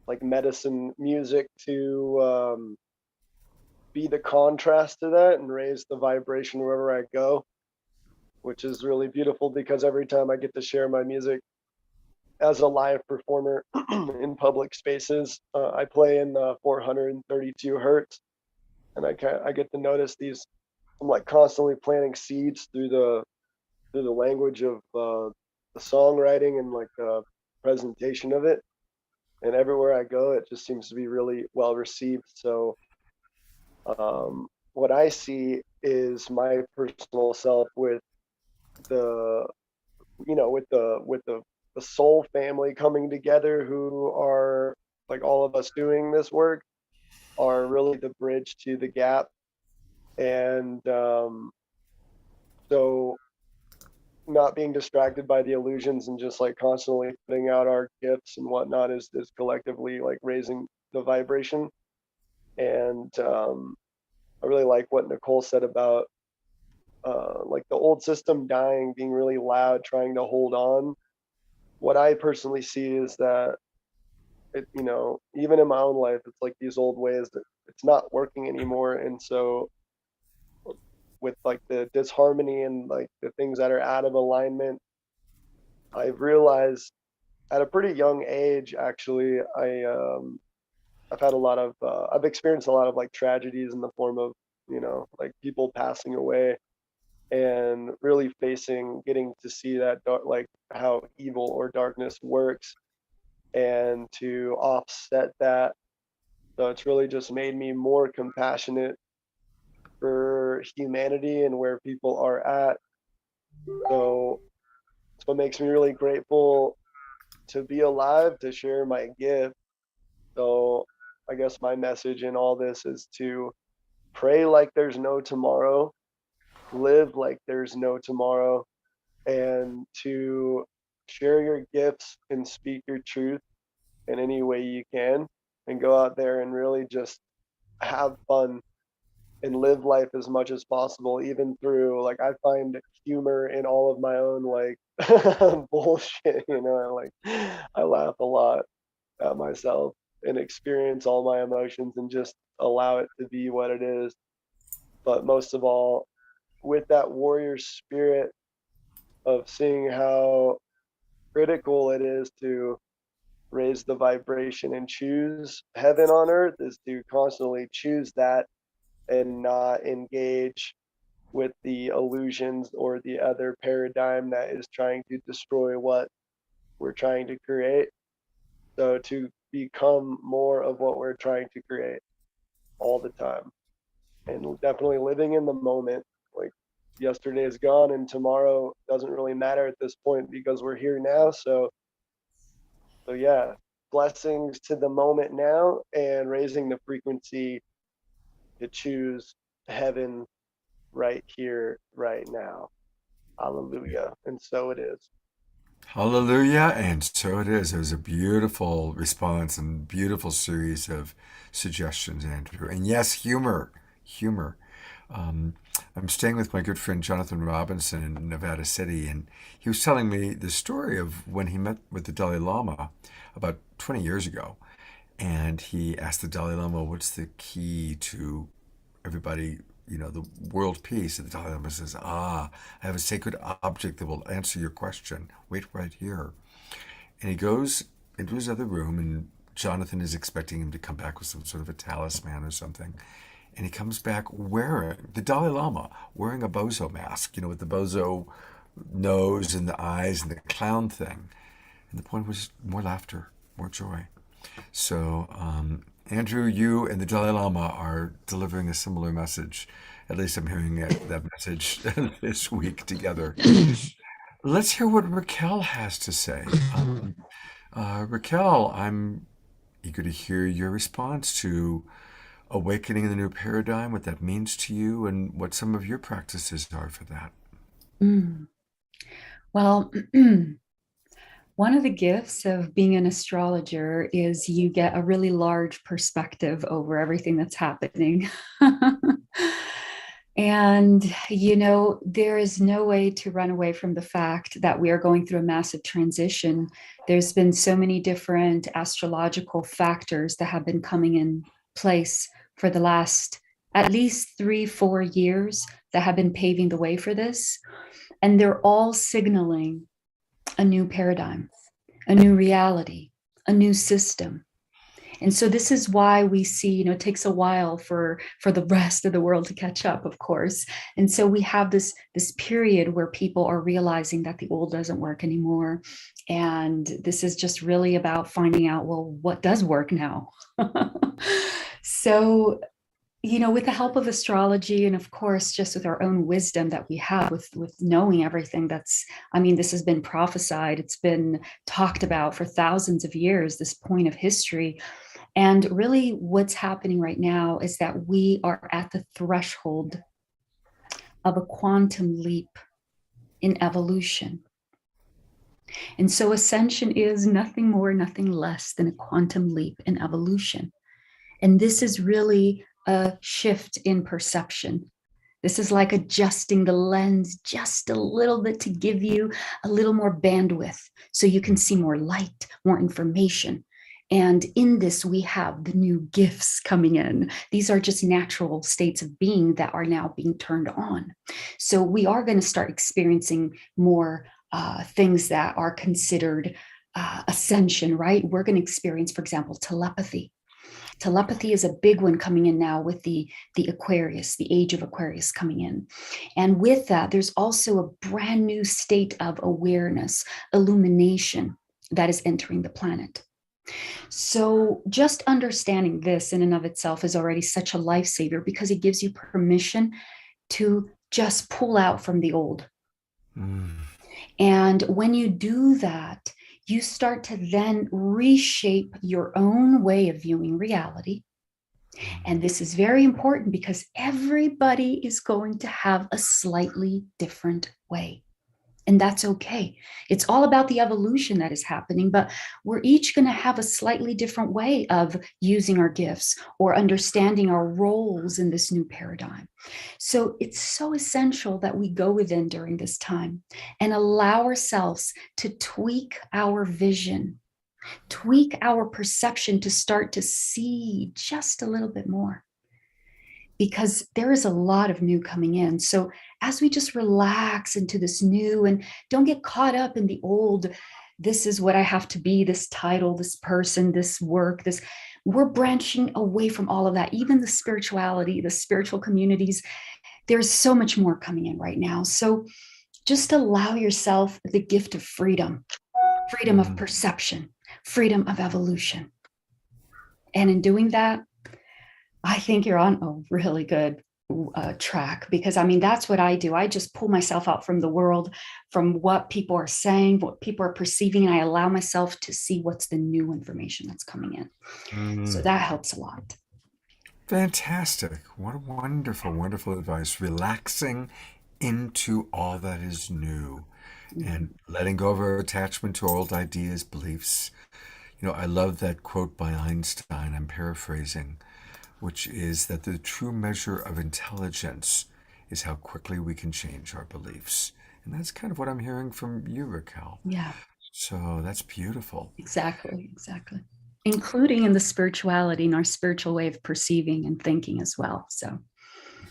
like medicine music, to be the contrast to that and raise the vibration wherever I go, which is really beautiful, because every time I get to share my music as a live performer in public spaces, I play in 432 hertz, and I get to notice these. I'm like constantly planting seeds through the language of the songwriting and like the presentation of it. and everywhere I go, it just seems to be really well received. So what I see is my personal self with the, with the soul family coming together, who are like all of us doing this work, are really the bridge to the gap. And so not being distracted by the illusions and just like constantly putting out our gifts and whatnot is collectively like raising the vibration. And I really like what Nicole said about like the old system dying, being really loud, trying to hold on. What I personally see is that it, even in my own life, it's like these old ways that it's not working anymore. And so with like the disharmony and like the things that are out of alignment, I've realized at a pretty young age, actually, I've had a lot of I've experienced a lot of like tragedies in the form of, like people passing away, and really facing getting to see that like how evil or darkness works, and to offset that. So it's really just made me more compassionate for humanity and where people are at. So it's what makes me really grateful to be alive, to share my gift. So I guess my message in all this is to pray like there's no tomorrow, live like there's no tomorrow, and to share your gifts and speak your truth in any way you can, and go out there and really just have fun and live life as much as possible, even through like I find humor in all of my own like bullshit, I laugh a lot at myself and experience all my emotions and just allow it to be what it is. But most of all, with that warrior spirit of seeing how critical it is to raise the vibration and choose heaven on earth, is to constantly choose that and not engage with the illusions or the other paradigm that is trying to destroy what we're trying to create. So to become more of what we're trying to create all the time, and definitely living in the moment. Like yesterday is gone and tomorrow doesn't really matter at this point because we're here now. So yeah, blessings to the moment now, and raising the frequency to choose heaven right here, right now. Hallelujah. And so it is. Hallelujah, and so it is. It was a beautiful response and beautiful series of suggestions, Andrew. And yes, humor. Um, I'm staying with my good friend Jonathan Robinson in Nevada City, and he was telling me the story of when he met with the Dalai Lama about 20 years ago. And he asked the Dalai Lama, what's the key to everybody, the world peace? And the Dalai Lama says, I have a sacred object that will answer your question. Wait right here. And he goes into his other room, and Jonathan is expecting him to come back with some sort of a talisman or something. And he comes back wearing, the Dalai Lama, wearing a bozo mask, with the bozo nose and the eyes and the clown thing. And the point was more laughter, more joy. So, Andrew, you and the Dalai Lama are delivering a similar message. At least I'm hearing that message this week together. Let's hear what Raquel has to say. Raquel, I'm eager to hear your response to awakening the new paradigm, what that means to you, and what some of your practices are for that. Well, one of the gifts of being an astrologer is you get a really large perspective over everything that's happening. And, there is no way to run away from the fact that we are going through a massive transition. There's been so many different astrological factors that have been coming in place for the last at least 3-4 years that have been paving the way for this. And they're all signaling a new paradigm, a new reality, a new system. And so this is why we see, it takes a while for the rest of the world to catch up, of course. And so we have this period where people are realizing that the old doesn't work anymore. And this is just really about finding out, well, what does work now? So, with the help of astrology and of course, just with our own wisdom that we have with knowing everything this has been prophesied, it's been talked about for thousands of years, this point of history. And really what's happening right now is that we are at the threshold of a quantum leap in evolution. And so ascension is nothing more, nothing less than a quantum leap in evolution. And this is really a shift in perception. This is like adjusting the lens just a little bit to give you a little more bandwidth so you can see more light, more information. And in this, we have the new gifts coming in. These are just natural states of being that are now being turned on. So we are going to start experiencing more things that are considered ascension, right? We're going to experience, for example, telepathy. Telepathy is a big one coming in now with the Aquarius, the age of Aquarius coming in. And with that, there's also a brand new state of awareness, illumination that is entering the planet. So just understanding this in and of itself is already such a lifesaver because it gives you permission to just pull out from the old. And when you do that, you start to then reshape your own way of viewing reality. And this is very important because everybody is going to have a slightly different way. And that's okay. It's all about the evolution that is happening, but we're each going to have a slightly different way of using our gifts or understanding our roles in this new paradigm. So it's so essential that we go within during this time and allow ourselves to tweak our vision, tweak our perception to start to see just a little bit more. Because there is a lot of new coming in. So as we just relax into this new and don't get caught up in the old, this is what I have to be, this title, this person, this work, we're branching away from all of that. Even the spirituality, the spiritual communities, there's so much more coming in right now. So just allow yourself the gift of freedom of perception, freedom of evolution. And in doing that, I think you're on a really good track because that's what I do. I just pull myself out from the world, from what people are saying, what people are perceiving, and I allow myself to see what's the new information that's coming in. So that helps a lot. Fantastic. What a wonderful, wonderful advice. Relaxing into all that is new and letting go of our attachment to old ideas, beliefs. I love that quote by Einstein. I'm paraphrasing, which is that the true measure of intelligence is how quickly we can change our beliefs. And that's kind of what I'm hearing from you, Raquel. Yeah. So that's beautiful. Exactly. Including in the spirituality and our spiritual way of perceiving and thinking as well. So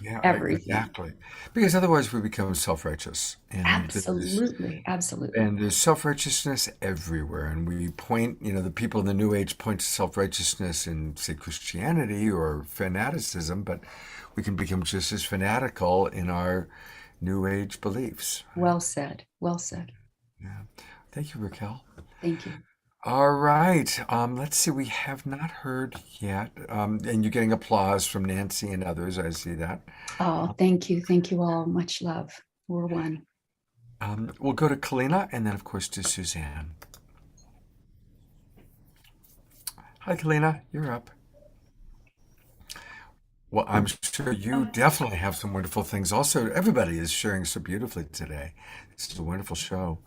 Yeah, everything. exactly. Because otherwise we become self-righteous. And Absolutely. And there's self-righteousness everywhere. And we point, the people in the New Age point to self-righteousness in, say, Christianity or fanaticism, but we can become just as fanatical in our New Age beliefs. Well said. Yeah. Thank you, Raquel. Thank you. All right. Let's see. We have not heard yet. And you're getting applause from Nancy and others. I see that. Oh, thank you. Thank you all. Much love. We're one. We'll go to Kalina and then, of course, to Suzanne. Hi, Kalina. You're up. Well, I'm sure you definitely have some wonderful things. Also, everybody is sharing so beautifully today. This is a wonderful show.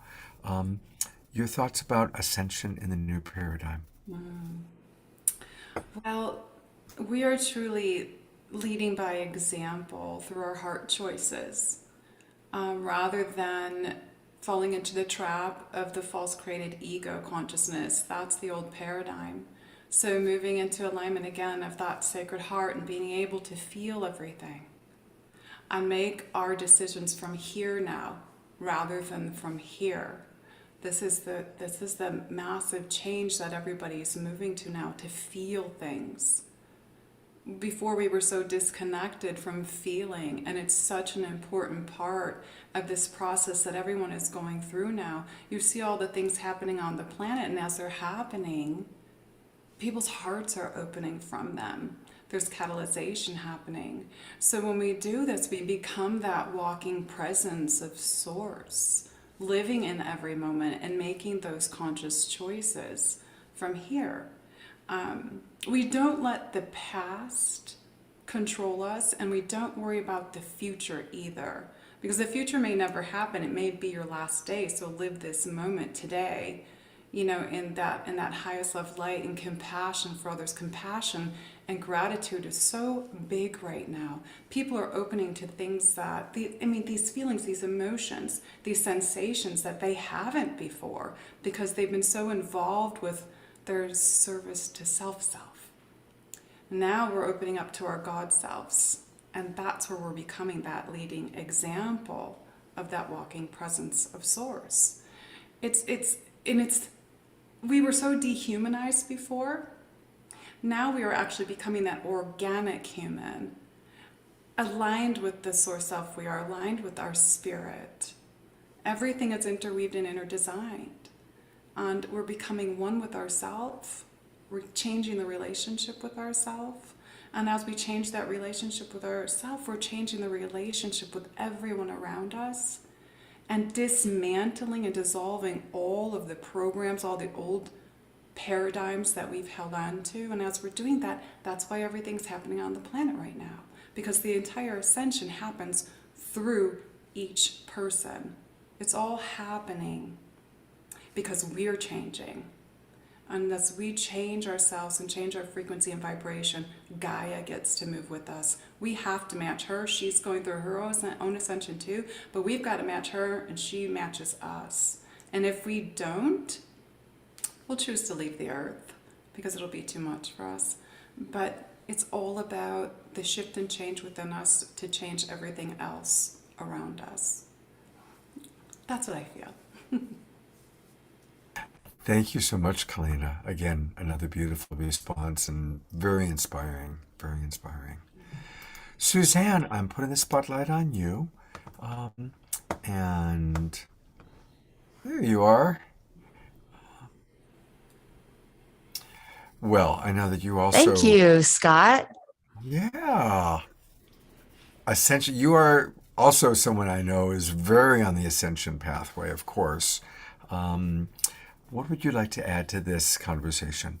Your thoughts about ascension in the new paradigm? Well, we are truly leading by example through our heart choices, rather than falling into the trap of the false created ego consciousness. That's the old paradigm. So moving into alignment again of that sacred heart and being able to feel everything and make our decisions from here now rather than from here. This is the massive change that everybody's moving to now, to feel things. Before we were so disconnected from feeling, and it's such an important part of this process that everyone is going through now. You see all the things happening on the planet, and as they're happening, people's hearts are opening from them. There's catalyzation happening. So when we do this, we become that walking presence of Source, living in every moment and making those conscious choices from here. We don't let the past control us, and we don't worry about the future either, because the future may never happen. It may be your last day. So live this moment today, you know, in that highest love light and compassion for others. Compassion and gratitude is so big right now. People are opening to things that, these feelings, these emotions, these sensations that they haven't before, because they've been so involved with their service to self. Now we're opening up to our God selves, and that's where we're becoming that leading example of that walking presence of Source. We were so dehumanized before. Now we are actually becoming that organic human, aligned with the Source self. We are aligned with our spirit. Everything is interweaved and interdesigned. And we're becoming one with ourselves. We're changing the relationship with ourselves. And as we change that relationship with ourselves, we're changing the relationship with everyone around us, and dismantling and dissolving all of the programs, all the old paradigms that we've held on to. And as we're doing that, that's why everything's happening on the planet right now, because the entire ascension happens through each person. It's all happening because we're changing. And as we change ourselves and change our frequency and vibration, Gaia gets to move with us. We have to match her. She's going through her own ascension too, but we've got to match her, and she matches us. And if we don't, we'll choose to leave the earth, because it'll be too much for us. But it's all about the shift and change within us to change everything else around us. That's what I feel. Thank you so much, Kalina. Again, another beautiful response and very inspiring, very inspiring. Suzanne, I'm putting the spotlight on you. And there you are. Well, I know that you also... Thank you, Scott. Yeah. Ascension. You are also someone I know is very on the ascension pathway, of course. What would you like to add to this conversation?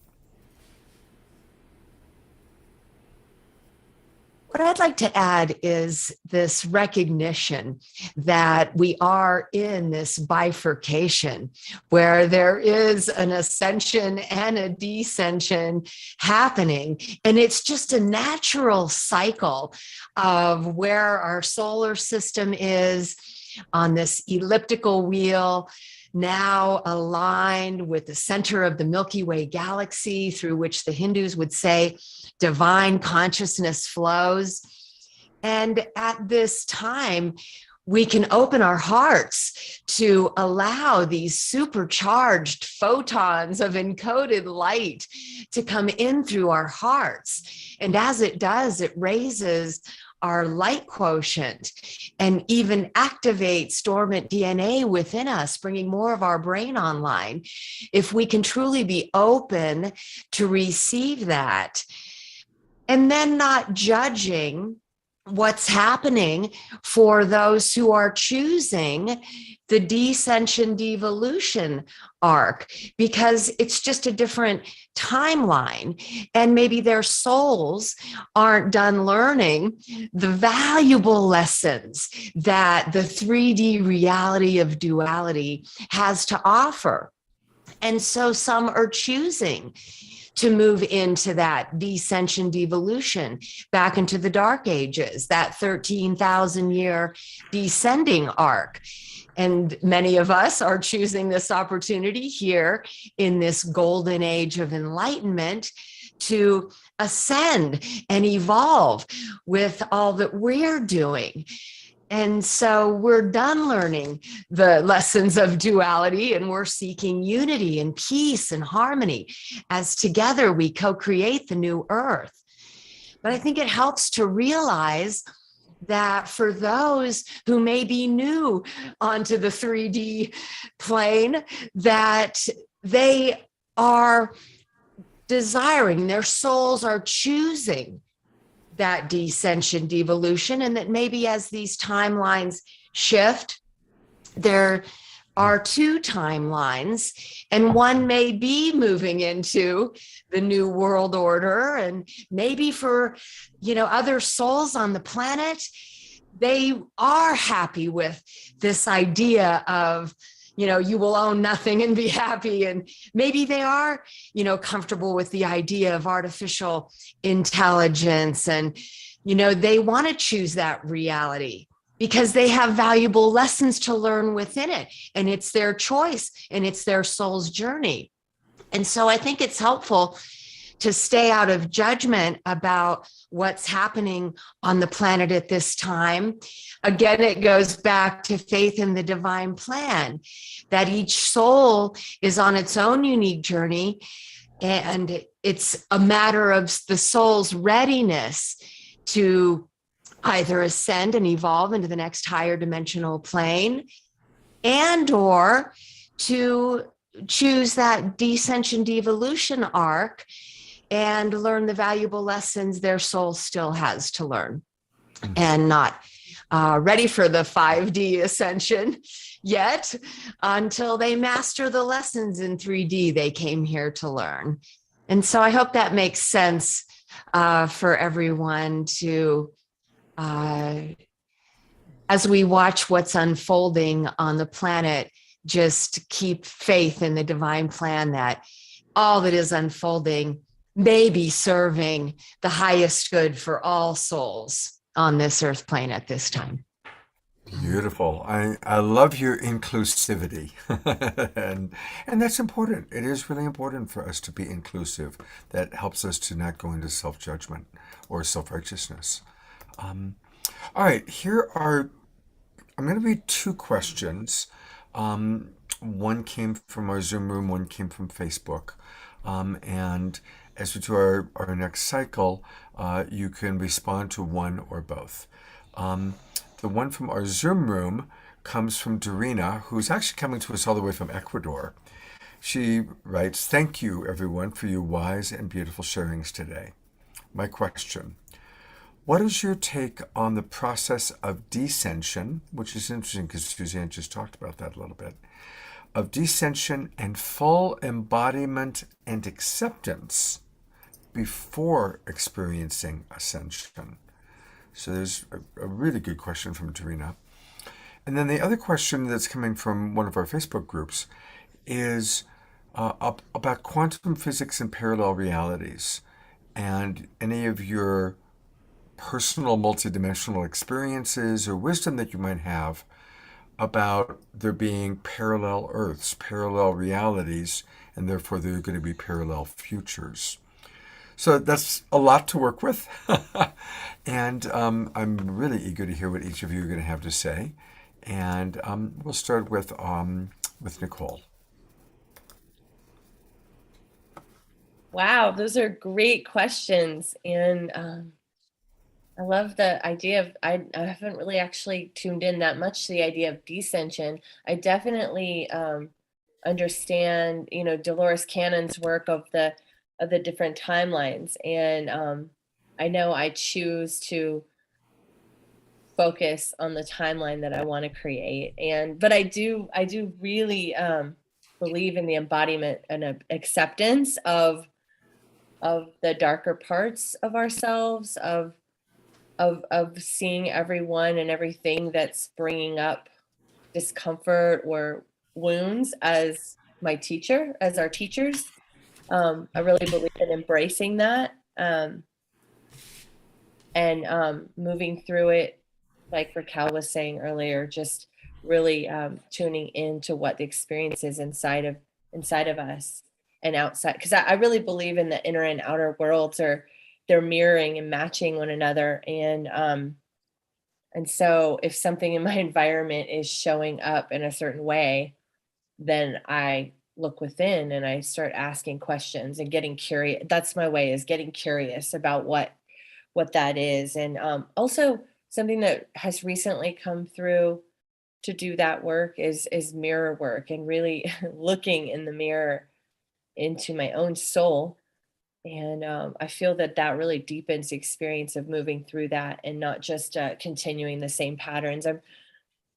What I'd like to add is this recognition that we are in this bifurcation where there is an ascension and a descension happening. And it's just a natural cycle of where our solar system is on this elliptical wheel, now aligned with the center of the Milky Way galaxy, through which the Hindus would say divine consciousness flows. And at this time, we can open our hearts to allow these supercharged photons of encoded light to come in through our hearts. And as it does, it raises our light quotient and even activates dormant DNA within us, bringing more of our brain online. If we can truly be open to receive that, and then not judging what's happening for those who are choosing the descension devolution arc, because it's just a different timeline, and maybe their souls aren't done learning the valuable lessons that the 3D reality of duality has to offer. And so some are choosing to move into that descension devolution, back into the dark ages, that 13,000 year descending arc. And many of us are choosing this opportunity here in this golden age of enlightenment to ascend and evolve with all that we're doing. And so we're done learning the lessons of duality, and we're seeking unity and peace and harmony as together we co-create the new earth. But I think it helps to realize that for those who may be new onto the 3D plane, that they are desiring, their souls are choosing that descension, devolution, and that maybe as these timelines shift, there are two timelines, and one may be moving into the new world order. And maybe for, other souls on the planet, they are happy with this idea of, you will own nothing and be happy. And maybe they are, comfortable with the idea of artificial intelligence. And, they want to choose that reality because they have valuable lessons to learn within it. And it's their choice and it's their soul's journey. And so I think it's helpful to stay out of judgment about what's happening on the planet at this time. Again, it goes back to faith in the divine plan, that each soul is on its own unique journey, and it's a matter of the soul's readiness to either ascend and evolve into the next higher dimensional plane, and or to choose that descension devolution arc and learn the valuable lessons their soul still has to learn, and not ready for the 5D ascension yet until they master the lessons in 3D they came here to learn. And so I hope that makes sense for everyone to, as we watch what's unfolding on the planet, just keep faith in the divine plan that all that is unfolding may be serving the highest good for all souls on this earth plane at this time. Beautiful. I love your inclusivity. and that's important. It is really important for us to be inclusive. That helps us to not go into self-judgment or self-righteousness. All right, I'm going to read two questions. One came from our Zoom room, one came from Facebook. And as we do our next cycle, you can respond to one or both. The one from our Zoom room comes from Dorina, who's actually coming to us all the way from Ecuador. She writes, "Thank you, everyone, for your wise and beautiful sharings today. My question, what is your take on the process of descension," which is interesting because Suzanne just talked about that a little bit, "of descension and full embodiment and acceptance before experiencing ascension?" So there's a really good question from Dorina. And then the other question that's coming from one of our Facebook groups is about quantum physics and parallel realities, and any of your personal multidimensional experiences or wisdom that you might have about there being parallel Earths, parallel realities, and therefore there are going to be parallel futures. So that's a lot to work with. And I'm really eager to hear what each of you are going to have to say. And we'll start with Nicole. Wow, those are great questions. And I love the idea of, I haven't really actually tuned in that much to the idea of descension. I definitely understand, Dolores Cannon's work of the different timelines. And I know I choose to focus on the timeline that I want to create. But I do really believe in the embodiment and acceptance of the darker parts of ourselves, of seeing everyone and everything that's bringing up discomfort or wounds as our teachers. I really believe in embracing that and moving through it, like Raquel was saying earlier, just really tuning into what the experience is inside of us and outside. Because I really believe in the inner and outer worlds, or they're mirroring and matching one another. And And so if something in my environment is showing up in a certain way, then I look within and I start asking questions and getting curious. That's my way, is getting curious about what that is. And also something that has recently come through to do that work is mirror work, and really looking in the mirror into my own soul. And I feel that that really deepens the experience of moving through that and not just continuing the same patterns.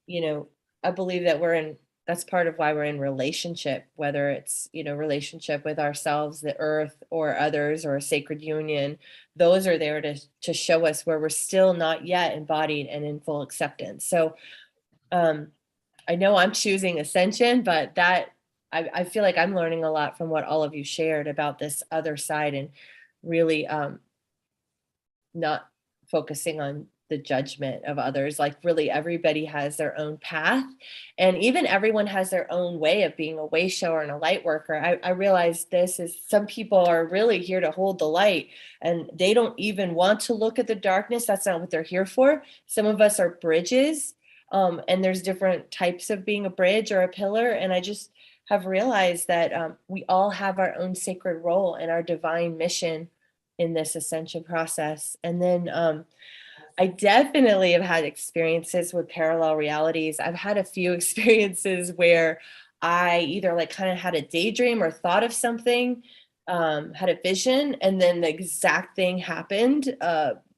You know, I believe that that's part of why we're in relationship, whether it's, relationship with ourselves, the earth, or others, or a sacred union. Those are there to show us where we're still not yet embodied and in full acceptance. So um, I know I'm choosing ascension, but I feel like I'm learning a lot from what all of you shared about this other side, and really not focusing on the judgment of others. Like, really, everybody has their own path, and even everyone has their own way of being a way shower and a light worker. I realize this is, some people are really here to hold the light, and they don't even want to look at the darkness. That's not what they're here for. Some of us are bridges, and there's different types of being a bridge or a pillar. And I just have realized that we all have our own sacred role and our divine mission in this ascension process. And then I definitely have had experiences with parallel realities. I've had a few experiences where I either like kind of had a daydream or thought of something, had a vision, and then the exact thing happened,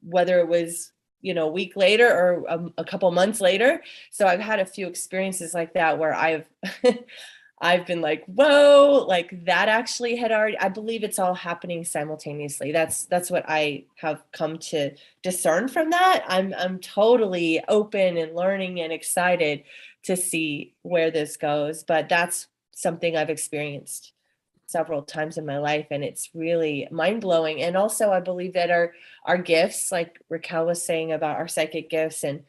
whether it was, a week later or a couple months later. So I've had a few experiences like that where I've been like, whoa, like that actually had already, I believe it's all happening simultaneously. That's what I have come to discern from that. I'm totally open and learning and excited to see where this goes, but that's something I've experienced several times in my life, and it's really mind-blowing. And also I believe that our gifts, like Raquel was saying about our psychic gifts, and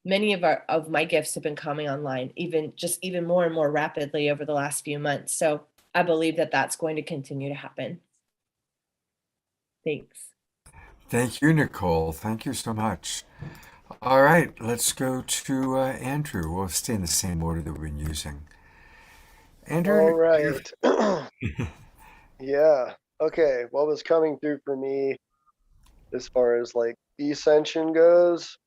many of my gifts have been coming online even more and more rapidly over the last few months. So I believe that that's going to continue to happen. Thanks. Thank you, Nicole. Thank you so much. All right, let's go to Andrew. We'll stay in the same order that we've been using. All Andrew, right. Yeah. Okay. What was coming through for me as far as like ascension goes,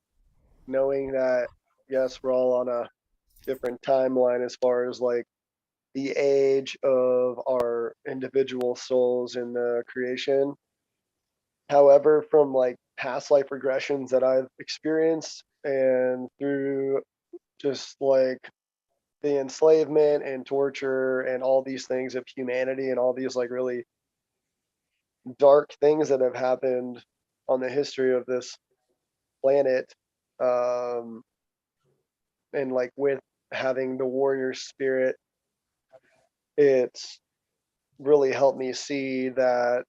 knowing that, yes, we're all on a different timeline as far as like the age of our individual souls in the creation. However, from like past life regressions that I've experienced and through just like the enslavement and torture and all these things of humanity and all these like really dark things that have happened on the history of this planet, um, and like with having the warrior spirit, it's really helped me see that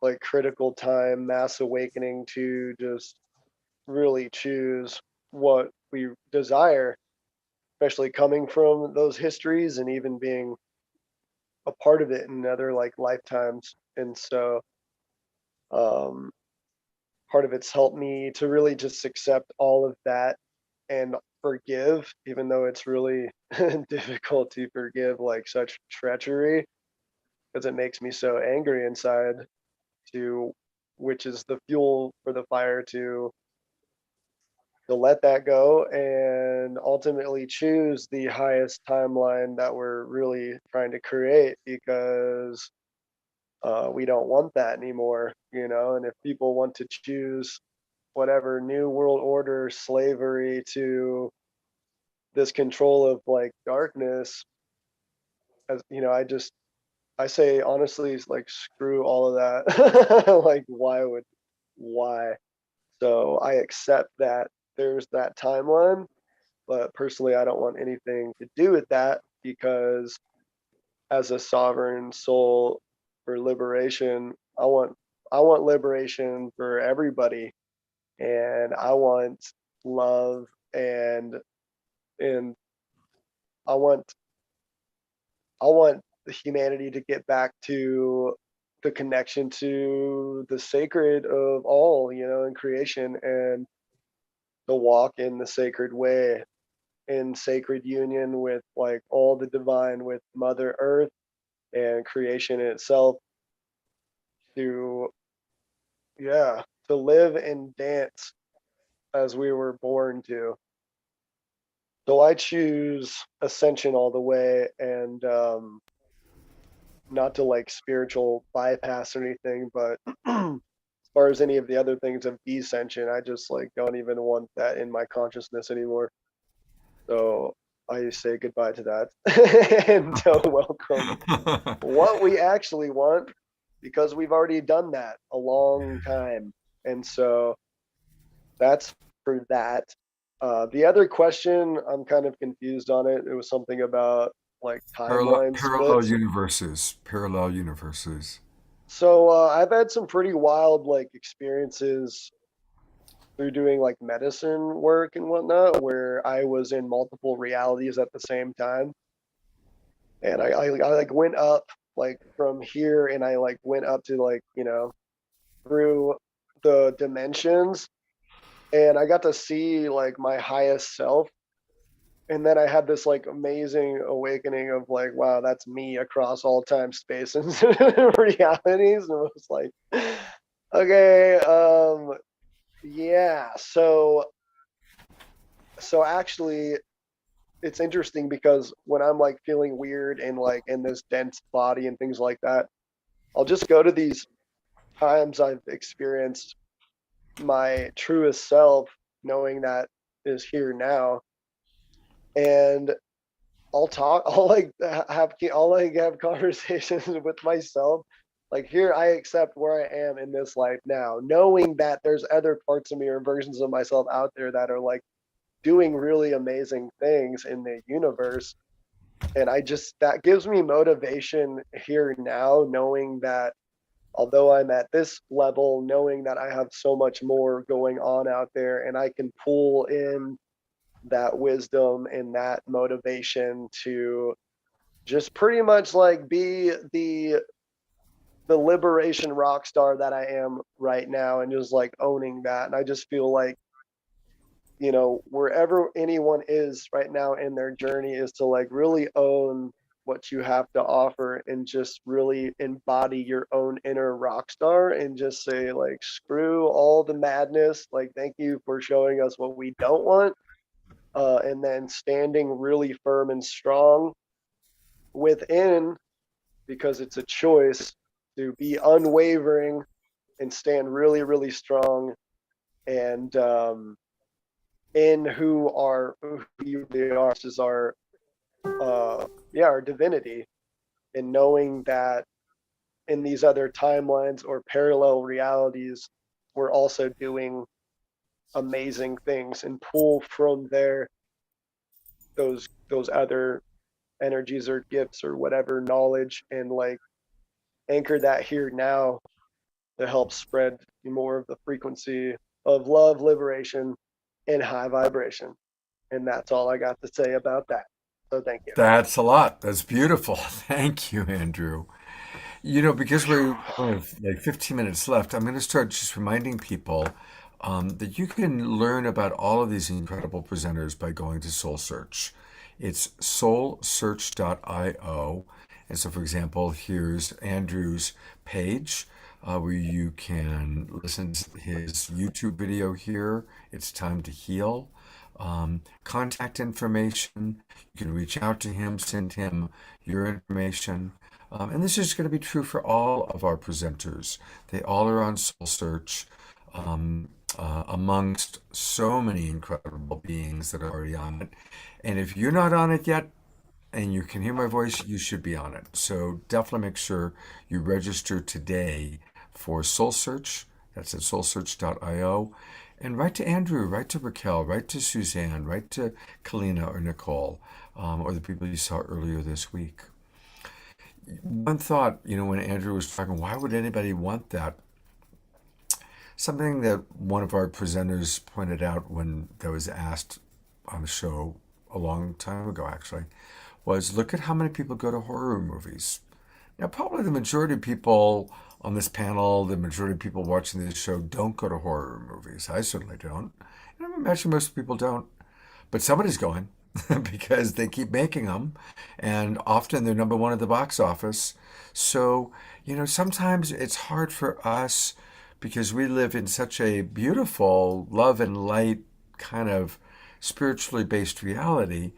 like critical time mass awakening to just really choose what we desire, especially coming from those histories and even being a part of it in other like lifetimes. And so um part of it's helped me to really just accept all of that and forgive, even though it's really difficult to forgive like such treachery, because it makes me so angry inside, to which is the fuel for the fire to let that go and ultimately choose the highest timeline that we're really trying to create, because we don't want that anymore, and if people want to choose whatever new world order slavery to this control of like darkness, as I say honestly, it's like screw all of that. Like why? So I accept that there's that timeline, but personally I don't want anything to do with that, because as a sovereign soul for liberation, I want liberation for everybody, and I want love, and I want the humanity to get back to the connection to the sacred of all, in creation. And to walk in the sacred way, in sacred union with like all the divine, with Mother Earth and creation in itself, to, yeah, to live and dance as we were born to. So I choose ascension all the way, and not to like spiritual bypass or anything, but as far as any of the other things of descension, I just like don't even want that in my consciousness anymore. So I say goodbye to that and welcome what we actually want, because we've already done that a long time. And so that's for that. The other question, I'm kind of confused on it. It was something about like timeline Parallel splits. universes. Parallel universes. So I've had some pretty wild like experiences through doing like medicine work and whatnot, where I was in multiple realities at the same time, and I like went up like from here, and I like went up to like, through the dimensions, and I got to see like my highest self. And then I had this like amazing awakening of like, wow, that's me across all time, space, and realities. And it was like, okay, yeah. So actually, it's interesting because when I'm like feeling weird and like in this dense body and things like that, I'll just go to these times I've experienced my truest self, knowing that is here now, and I'll like have conversations with myself. Like, here, I accept where I am in this life now, knowing that there's other parts of me or versions of myself out there that are like doing really amazing things in the universe. And that gives me motivation here now, knowing that although I'm at this level, knowing that I have so much more going on out there, and I can pull in that wisdom and that motivation to just pretty much like be the liberation rock star that I am right now, and just like owning that. And I just feel like, wherever anyone is right now in their journey, is to like really own what you have to offer, and just really embody your own inner rock star, and just say like, screw all the madness, like thank you for showing us what we don't want, and then standing really firm and strong within, because it's a choice to be unwavering and stand really, really strong, and in who you really are, which is our our divinity, and knowing that in these other timelines or parallel realities, we're also doing amazing things, and pull from there those other energies or gifts or whatever knowledge, and like anchor that here now to help spread more of the frequency of love, liberation, and high vibration. And that's all I got to say about that. So thank you. That's a lot. That's beautiful. Thank you, Andrew. Because we only have like 15 minutes left, I'm going to start just reminding people that you can learn about all of these incredible presenters by going to Soul Search. It's soulsearch.io. And so, for example, here's Andrew's page where you can listen to his YouTube video here. It's Time to Heal. Contact information. You can reach out to him, send him your information. And this is going to be true for all of our presenters. They all are on Soul Search, amongst so many incredible beings that are already on it. And if you're not on it yet, and you can hear my voice, you should be on it. So definitely make sure you register today for Soul Search. That's at soulsearch.io. And write to Andrew, write to Raquel, write to Suzanne, write to Kalina or Nicole, or the people you saw earlier this week. One thought, when Andrew was talking, why would anybody want that? Something that one of our presenters pointed out when that was asked on the show a long time ago, actually, was look at how many people go to horror movies. Now, probably the majority of people on this panel, the majority of people watching this show don't go to horror movies. I certainly don't. And I imagine most people don't, but somebody's going because they keep making them, and often they're number one at the box office. So, sometimes it's hard for us because we live in such a beautiful love and light kind of spiritually based reality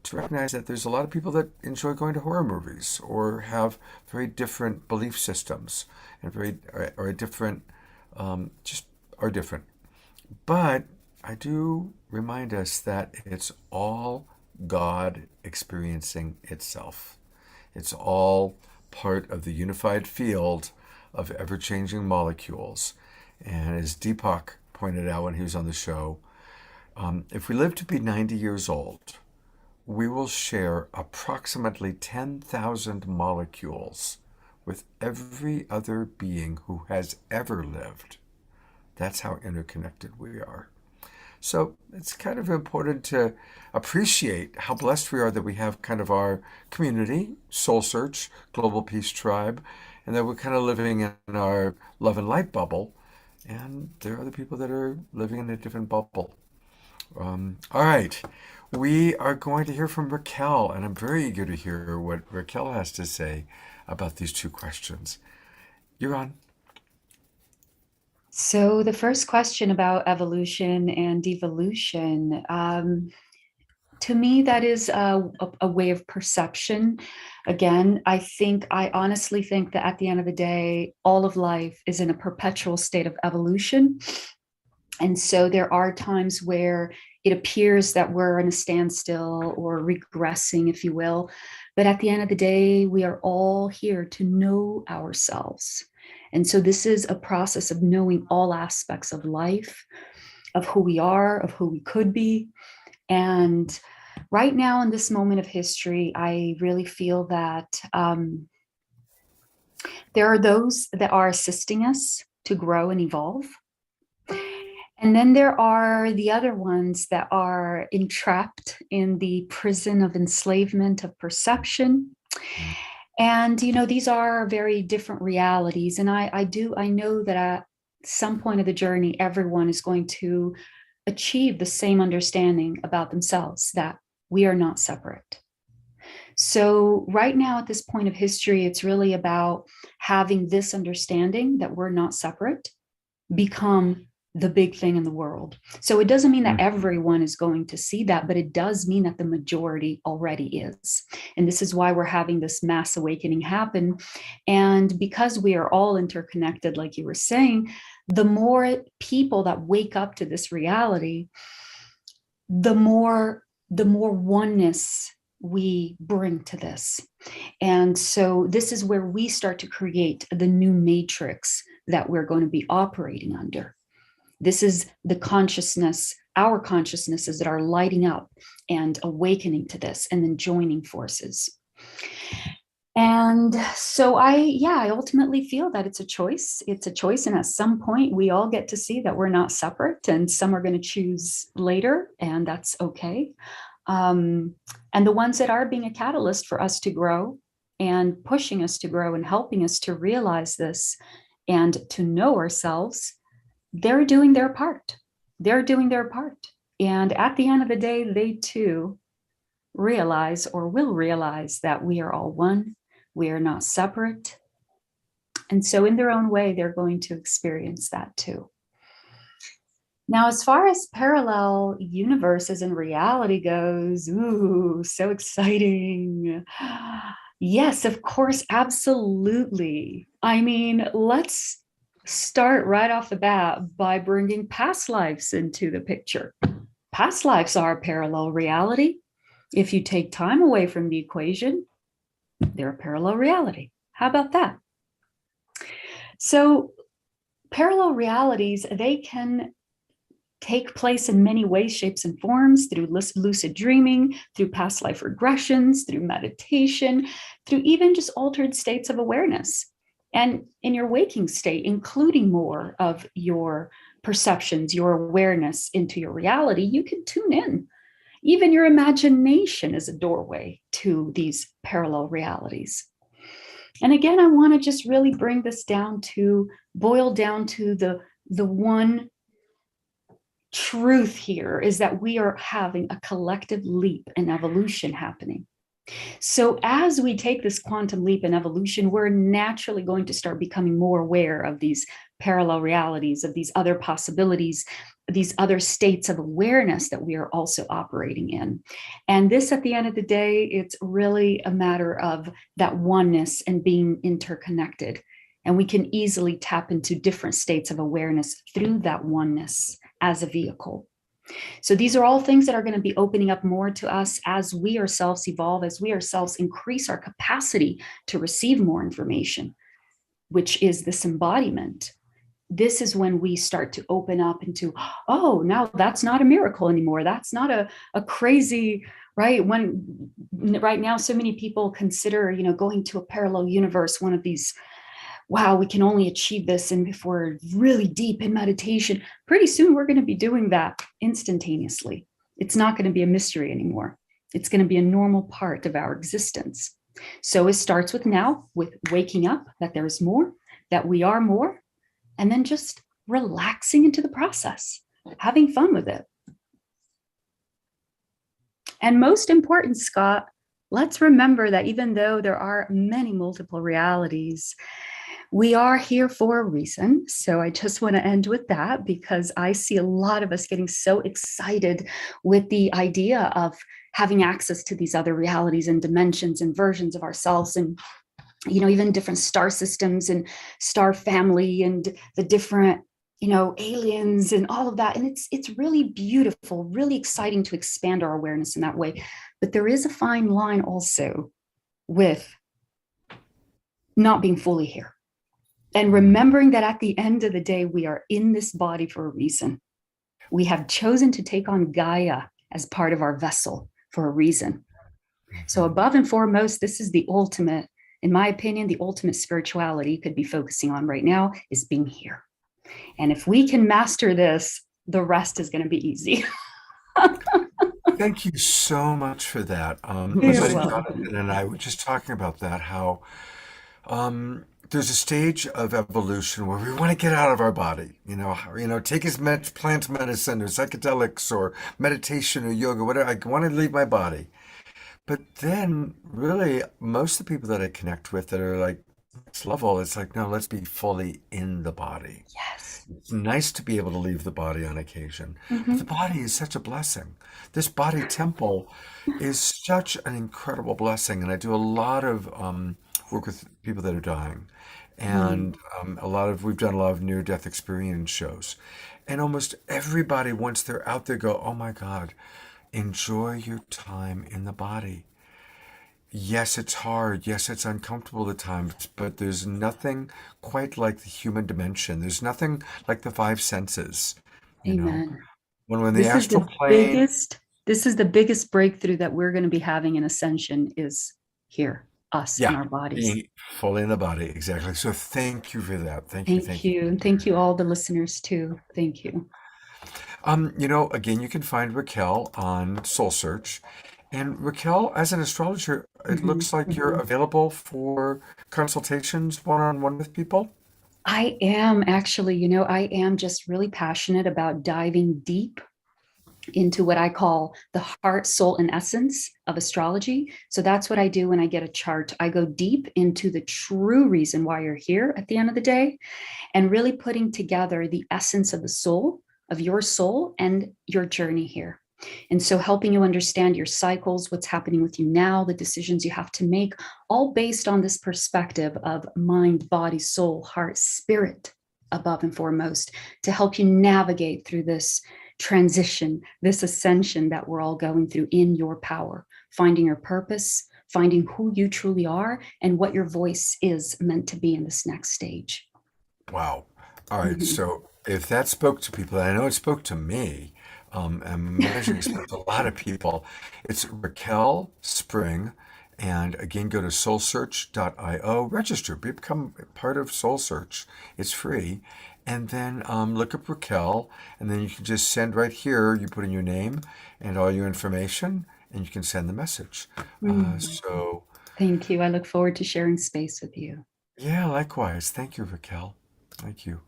to recognize that there's a lot of people that enjoy going to horror movies or have very different belief systems and very or different just are different. But I do remind us that it's all God experiencing itself. It's all part of the unified field of ever-changing molecules. And as Deepak pointed out when he was on the show, if we live to be 90 years old, we will share approximately 10,000 molecules with every other being who has ever lived. That's how interconnected we are. So it's kind of important to appreciate how blessed we are that we have kind of our community, Soul Search, Global Peace Tribe, and that we're kind of living in our love and light bubble. And there are other people that are living in a different bubble. All right. We are going to hear from Raquel, and I'm very eager to hear what Raquel has to say about these two questions. You're on. So the first question about evolution and devolution, to me, that is a way of perception. Again, I honestly think that at the end of the day, all of life is in a perpetual state of evolution. And so there are times where it appears that we're in a standstill or regressing, if you will. But at the end of the day, we are all here to know ourselves. And so this is a process of knowing all aspects of life, of who we are, of who we could be. And right now in this moment of history, I really feel that there are those that are assisting us to grow and evolve. And then there are the other ones that are entrapped in the prison of enslavement of perception. And, these are very different realities. And I know that at some point of the journey, everyone is going to achieve the same understanding about themselves, that we are not separate. So right now at this point of history, it's really about having this understanding that we're not separate become the big thing in the world. So it doesn't mean that everyone is going to see that, but it does mean that the majority already is. And this is why we're having this mass awakening happen. And because we are all interconnected, like you were saying, the more people that wake up to this reality, the more oneness we bring to this. And so this is where we start to create the new matrix that we're going to be operating under. This is the consciousness, our consciousnesses that are lighting up and awakening to this and then joining forces. And so I ultimately feel that it's a choice. It's a choice. And at some point, we all get to see that we're not separate, and some are going to choose later, and that's okay. And the ones that are being a catalyst for us to grow and pushing us to grow and helping us to realize this and to know ourselves, they're doing their part. They're doing their part. And at the end of the day, they too realize or will realize that we are all one. We are not separate. And so in their own way, they're going to experience that too. Now, as far as parallel universes and reality goes, ooh, so exciting. Yes, of course, absolutely. I mean, let's start right off the bat by bringing past lives into the picture. Past lives are a parallel reality. If you take time away from the equation, they're a parallel reality. How about that? So parallel realities, they can take place in many ways, shapes, and forms, through lucid dreaming, through past life regressions, through meditation, through even just altered states of awareness. And in your waking state, including more of your perceptions, your awareness into your reality, you can tune in. Even your imagination is a doorway to these parallel realities. And again, I want to just really bring this down to, boil down to the one truth here is that we are having a collective leap in evolution happening. So as we take this quantum leap in evolution, we're naturally going to start becoming more aware of these parallel realities, of these other possibilities, these other states of awareness that we are also operating in. And this, at the end of the day, it's really a matter of that oneness and being interconnected. And we can easily tap into different states of awareness through that oneness as a vehicle. So these are all things that are going to be opening up more to us as we ourselves evolve, as we ourselves increase our capacity to receive more information, which is this embodiment. This is when we start to open up into, oh, now that's not a miracle anymore. That's not a crazy, right? When right now, so many people consider, going to a parallel universe, one of these, wow, we can only achieve this and if we're really deep in meditation. Pretty soon we're going to be doing that instantaneously. It's not going to be a mystery anymore. It's going to be a normal part of our existence. So it starts with now, with waking up that there's more, that we are more, and then just relaxing into the process, having fun with it. And most important, Scott, let's remember that even though there are many multiple realities, we are here for a reason. So I just want to end with that, because I see a lot of us getting so excited with the idea of having access to these other realities and dimensions and versions of ourselves, and even different star systems and star family and the different aliens and all of that. And it's really beautiful, really exciting to expand our awareness in that way. But there is a fine line also with not being fully here. And remembering that at the end of the day, we are in this body for a reason. We have chosen to take on Gaia as part of our vessel for a reason. So above and foremost, this is the ultimate, in my opinion, the ultimate spirituality you could be focusing on right now is being here. And if we can master this, the rest is going to be easy. Thank you so much for that. You're Buddy welcome. Jonathan and I were just talking about that, how there's a stage of evolution where we want to get out of our body, take as much plant medicine or psychedelics or meditation or yoga, whatever. I want to leave my body. But then really most of the people that I connect with that are like next level, it's like, no, let's be fully in the body. Yes. It's nice to be able to leave the body on occasion. But Mm-hmm. the body is such a blessing. This body temple is such an incredible blessing. And I do a lot of work with people that are dying. And we've done a lot of near-death experience shows. And almost everybody, once they're out there, go, oh my God, enjoy your time in the body. Yes, it's hard. Yes, it's uncomfortable at times, but there's nothing quite like the human dimension. There's nothing like the five senses, Amen. When the This is astral the plane, biggest breakthrough that we're going to be having in ascension is here, us in yeah, our bodies. being fully in the body, exactly. So thank you for that. Thank you, Thank thank you. you. And thank you all the listeners too. Thank you. Again, you can find Raquel on Soul Search. And Raquel, as an astrologer, it Mhm. looks like you're available for consultations one-on-one with people. I am actually, I am just really passionate about diving deep into what I call the heart, soul, and essence of astrology. So that's what I do when I get a chart. I go deep into the true reason why you're here at the end of the day, and really putting together the essence of the soul, of your soul, and your journey here. And so helping you understand your cycles, what's happening with you now, the decisions you have to make, all based on this perspective of mind, body, soul, heart, spirit, above and foremost, to help you navigate through this transition, this ascension that we're all going through in your power, finding your purpose, finding who you truly are, and what your voice is meant to be in this next stage. Wow. All right. Mhm. So if that spoke to people, and I know it spoke to me, I'm imagining it spoke to a lot of people. It's Raquel Spring. And again, go to soulsearch.io, register, become part of Soul Search. It's free. And then look up Raquel, and then you can just send right here, you put in your name and all your information, and you can send the message. So, Thank you. I look forward to sharing space with you. yeah, likewise. Thank you, Raquel. Thank you.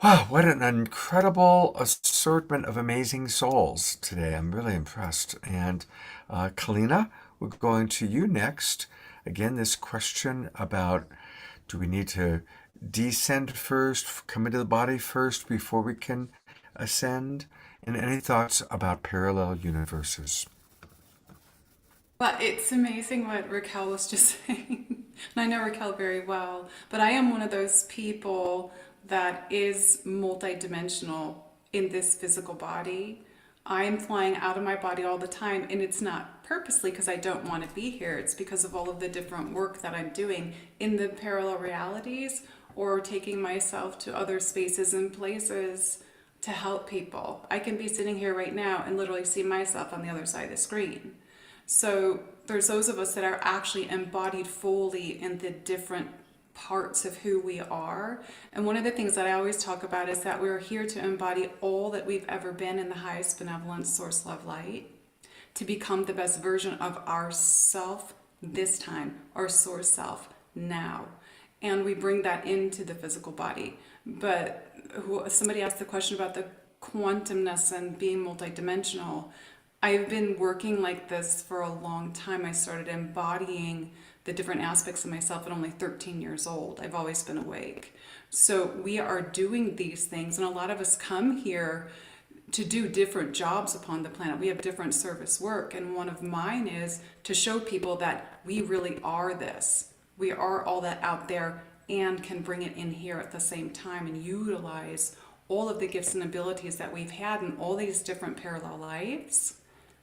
Wow, what an incredible assortment of amazing souls today. I'm really impressed. And Kalina, we're going to you next. Again, this question about, do we need to descend first, come into the body first before we can ascend? And any thoughts about parallel universes? Well, it's amazing what Raquel was just saying. And I know Raquel very well, but I am one of those people that is multidimensional in this physical body. I am flying out of my body all the time, and it's not purposely because I don't want to be here. It's because of all of the different work that I'm doing in the parallel realities, or taking myself to other spaces and places to help people. I can be sitting here right now and literally see myself on the other side of the screen. So there's those of us that are actually embodied fully in the different parts of who we are. And one of the things that I always talk about is that we're here to embody all that we've ever been in the highest benevolence, source, love, light, to become the best version of ourself this time, our source self now. And we bring that into the physical body. But somebody asked the question about the quantumness and being multidimensional. I've been working like this for a long time. I started embodying the different aspects of myself at only 13 years old. I've always been awake. So we are doing these things, and a lot of us come here to do different jobs upon the planet. We have different service work, and one of mine is to show people that we really are this. We are all that out there and can bring it in here at the same time and utilize all of the gifts and abilities that we've had in all these different parallel lives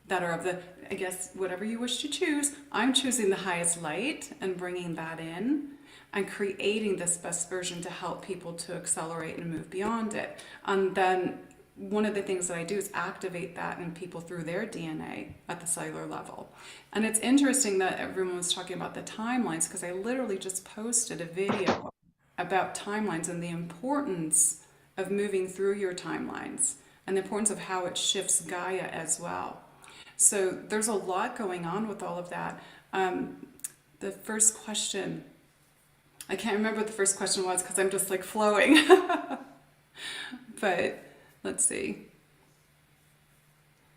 that are of the, I guess, whatever you wish to choose. I'm choosing the highest light and bringing that in and creating this best version to help people to accelerate and move beyond it. And then one of the things that I do is activate that in people through their DNA at the cellular level. And it's interesting that everyone was talking about the timelines, because I literally just posted a video about timelines and the importance of moving through your timelines and the importance of how it shifts Gaia as well. So there's a lot going on with all of that. The first question, I can't remember what the first question was because I'm just like flowing. But let's see.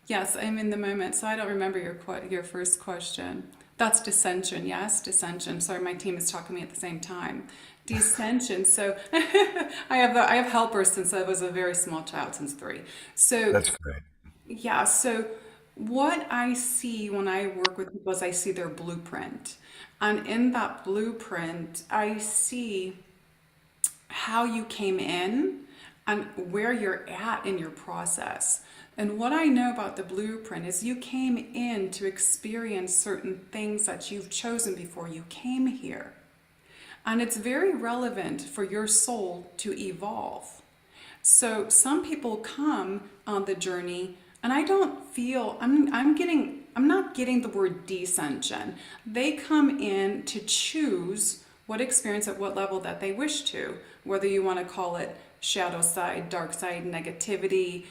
Yes, I'm in the moment, so I don't remember your first question. That's dissension, yes, dissension. Sorry, my team is talking to me at the same time. Dissension. So I have helpers since I was a very small child, since 3. So That's great. yeah, so what I see when I work with people is I see their blueprint. And in that blueprint, I see how you came in and where you're at in your process. And what I know about the blueprint is you came in to experience certain things that you've chosen before you came here. And it's very relevant for your soul to evolve. So some people come on the journey, and I don't feel, I'm not getting the word descension. They come in to choose what experience at what level that they wish to, whether you want to call it shadow side, dark side, negativity,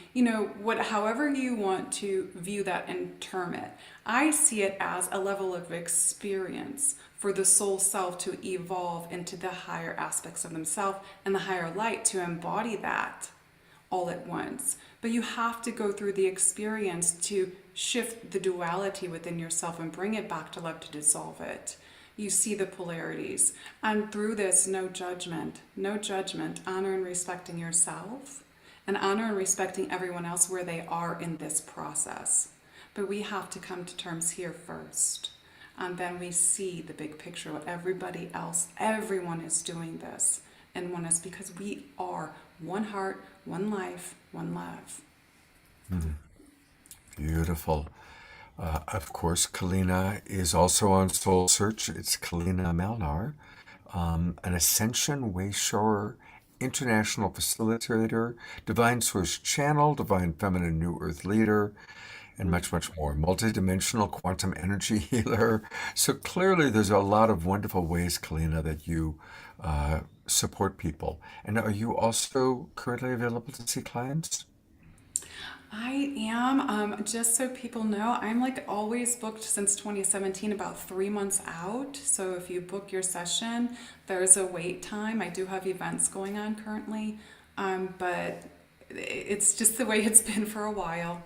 however you want to view that and term it. I see it as a level of experience for the soul self to evolve into the higher aspects of themselves and the higher light to embody that all at once. But you have to go through the experience to shift the duality within yourself and bring it back to love, to dissolve it. You see the polarities. And through this, no judgment, honor and respecting yourself, and honor and respecting everyone else where they are in this process. But we have to come to terms here first. And then we see the big picture, what everybody else, everyone is doing this in oneness, because we are one heart, one life, one love. Beautiful. Of course, Kalina is also on Soul Search. It's Kalina Melnar, an Ascension Wayshower International Facilitator, Divine Source Channel, Divine Feminine New Earth Leader, and much, much more. Multidimensional quantum energy healer. So clearly there's a lot of wonderful ways, Kalina, that you support people. And are you also currently available to see clients? I am, just so people know, I'm like always booked since 2017, about 3 months out. So if you book your session, there's a wait time. I do have events going on currently. But it's just the way it's been for a while.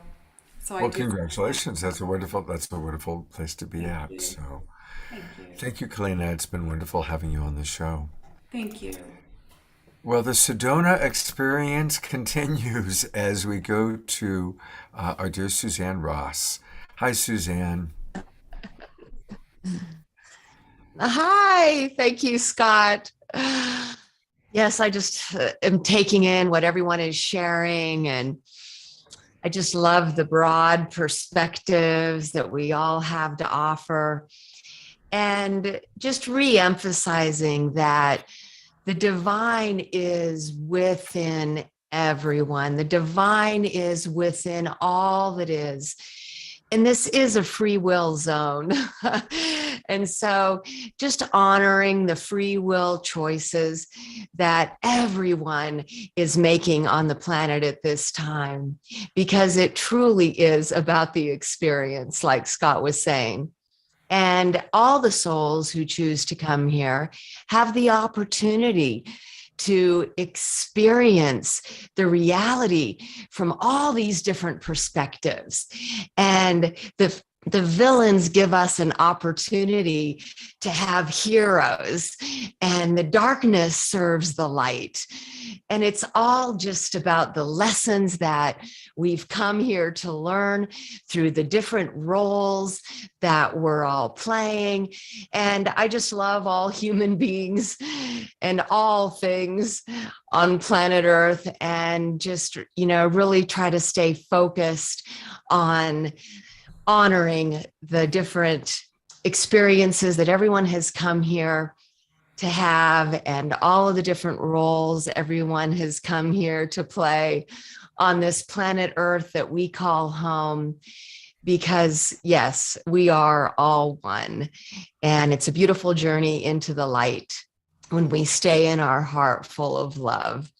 So I Well, do. congratulations. That's a wonderful place to be Thank at. you. So Thank you. thank you, Kalina. It's been wonderful having you on the show. Thank you. Well, the Sedona experience continues as we go to our dear Suzanne Ross. Hi, Suzanne. Hi, thank you, Scott. Yes, I just am taking in what everyone is sharing, and I just love the broad perspectives that we all have to offer, and just re-emphasizing that the divine is within everyone. The divine is within all that is. And this is a free will zone. And so just honoring the free will choices that everyone is making on the planet at this time, because it truly is about the experience, like Scott was saying. And all the souls who choose to come here have the opportunity to experience the reality from all these different perspectives. And the villains give us an opportunity to have heroes, and the darkness serves the light. And it's all just about the lessons that we've come here to learn through the different roles that we're all playing. And I just love all human beings and all things on planet Earth, and just, really try to stay focused on honoring the different experiences that everyone has come here to have, and all of the different roles everyone has come here to play on this planet Earth that we call home. Because yes, we are all one, and it's a beautiful journey into the light when we stay in our heart full of love.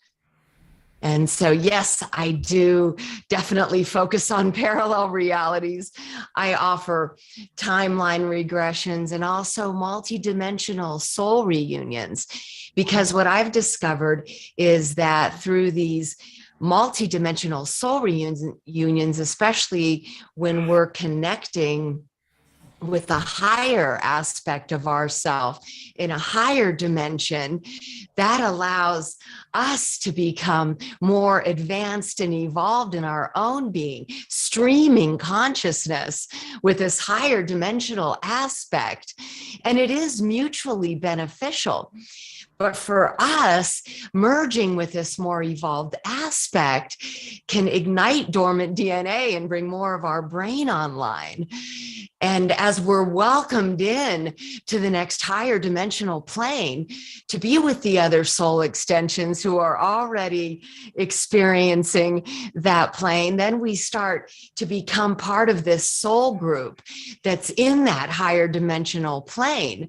And so, yes, I do definitely focus on parallel realities. I offer timeline regressions and also multidimensional soul reunions, because what I've discovered is that through these multidimensional soul reunions, especially when we're connecting with a higher aspect of ourself in a higher dimension, that allows us to become more advanced and evolved in our own being, streaming consciousness with this higher dimensional aspect. And it is mutually beneficial. But for us, merging with this more evolved aspect can ignite dormant DNA and bring more of our brain online. And as we're welcomed in to the next higher dimensional plane to be with the other soul extensions who are already experiencing that plane, then we start to become part of this soul group that's in that higher dimensional plane.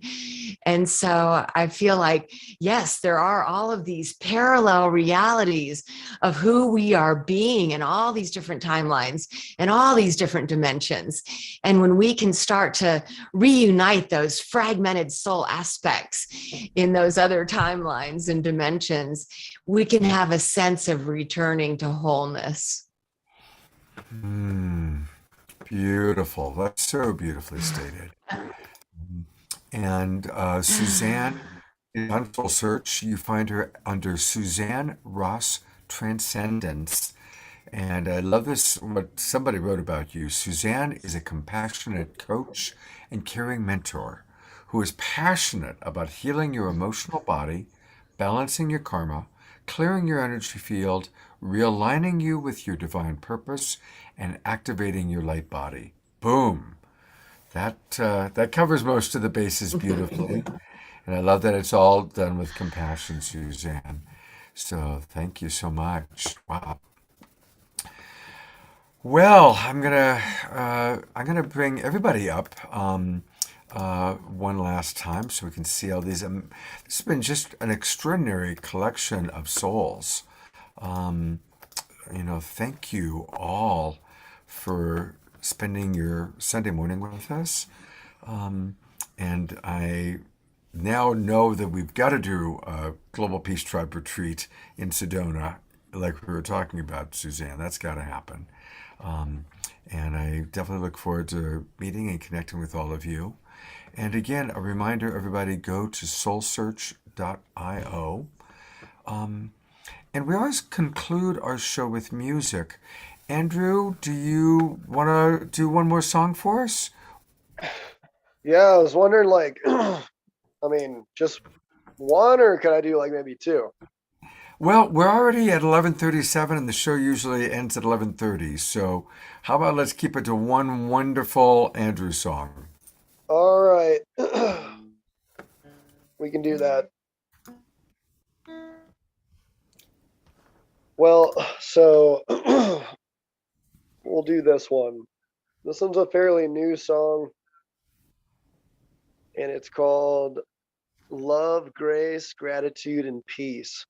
And so I feel like, yes, there are all of these parallel realities of who we are being in all these different timelines and all these different dimensions. And when we can start to reunite those fragmented soul aspects in those other timelines and dimensions, we can have a sense of returning to wholeness. Beautiful. That's so beautifully stated. And Suzanne is on Soul Search. You find her under Suzanne Ross Transcendence. And I love this, what somebody wrote about you. Suzanne is a compassionate coach and caring mentor who is passionate about healing your emotional body, balancing your karma, clearing your energy field, realigning you with your divine purpose, and activating your light body. Boom. That covers most of the bases beautifully. And I love that it's all done with compassion, Suzanne. So thank you so much. Wow. Well, I'm gonna bring everybody up one last time so we can see all these. This has been just an extraordinary collection of souls. Thank you all for spending your Sunday morning with us. And I now know that we've got to do a Global Peace Tribe retreat in Sedona like we were talking about, Suzanne. That's got to happen. And I definitely look forward to meeting and connecting with all of you. And again, a reminder, everybody, go to soulsearch.io. And we always conclude our show with music. Andrew, do you want to do one more song for us? Yeah, I was wondering, like, I mean, just one, or could I do like maybe two? Well, we're already at 11:37 and the show usually ends at 11:30. So, how about let's keep it to one wonderful Andrew song? All right. We can do that. Well, so we'll do this one. This one's a fairly new song, and it's called Love, Grace, Gratitude, and Peace.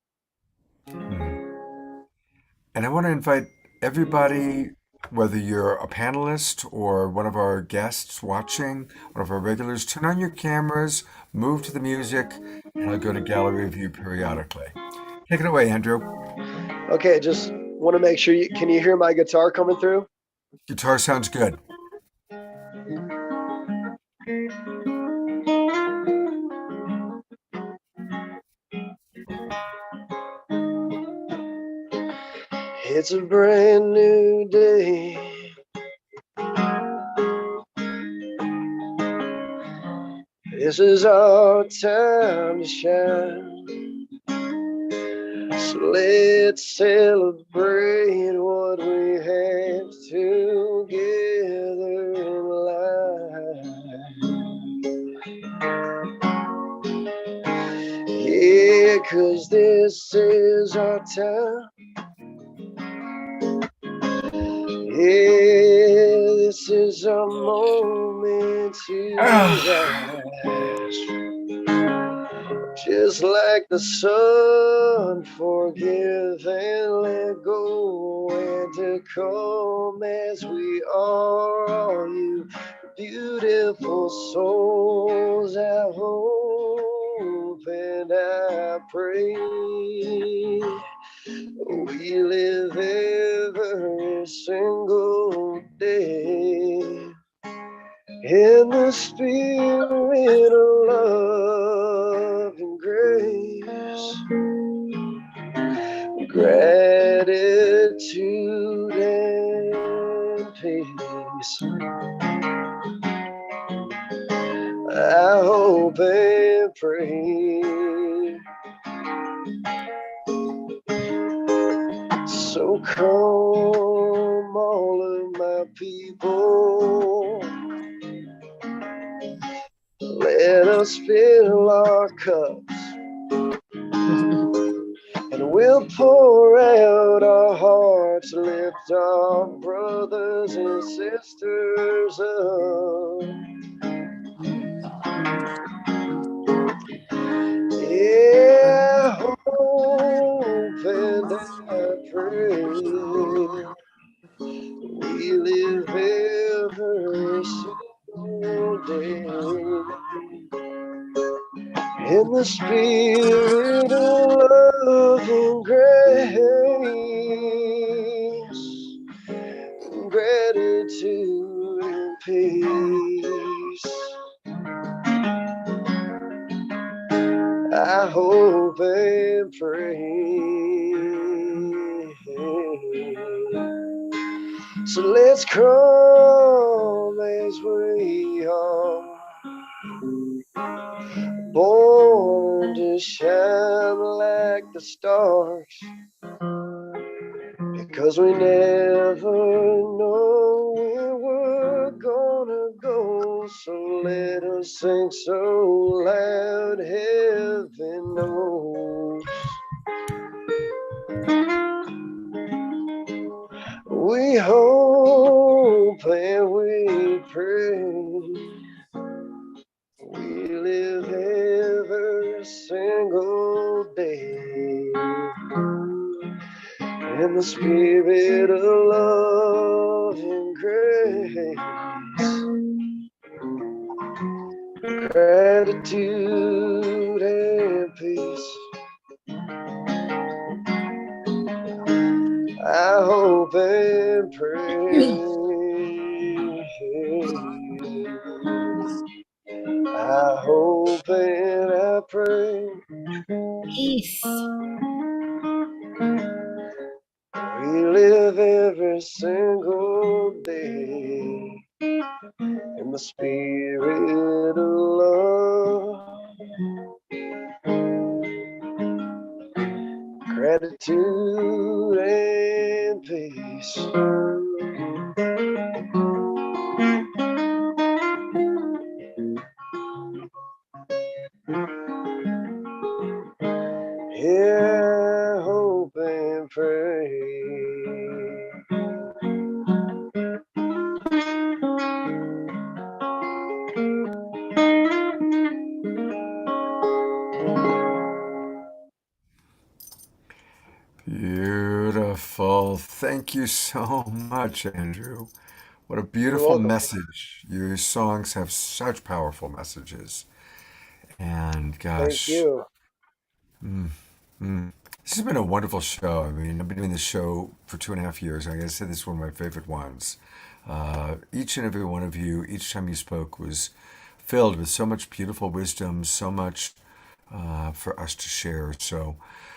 And I want to invite everybody, whether you're a panelist or one of our guests watching, one of our regulars, turn on your cameras, move to the music, and I'll go to gallery view periodically. Take it away, Andrew. Okay, just want to make sure can you hear my guitar coming through? Guitar sounds good. It's a brand new day. This is our time to shine. So let's celebrate what we have together in life. Yeah, 'cause this is our time. Yeah, this is our moment to rise. Just like the sun, forgive and let go, and to come as we are, all you beautiful souls. I hope and I pray we live every single day in the spirit of love and grace, gratitude and peace. I hope and pray. So come, all of my people, let us fill our cups, and we'll pour out our hearts, lift our brothers and sisters up. Yeah, I hope and I pray we live every single day in the spirit of love and grace, gratitude and peace. I hope and pray. So let's come as we are, born to shine like the stars, because we never know where we're gonna go. So let us sing so loud heaven knows. We hope and we pray we live every single day in the spirit of love and grace, gratitude and peace. I hope and I pray Peace. we live every single day in the spirit of love, gratitude and peace. Yeah, hope and pray. Beautiful. Thank you so much, Andrew. What a You're beautiful welcome. message. Your songs have such powerful messages. And Thank gosh, you. this has been a wonderful show. I mean, I've been doing this show for 2.5 years. I gotta say, this is one of my favorite ones. Each and every one of you, each time you spoke, was filled with so much beautiful wisdom, so much for us to share. So,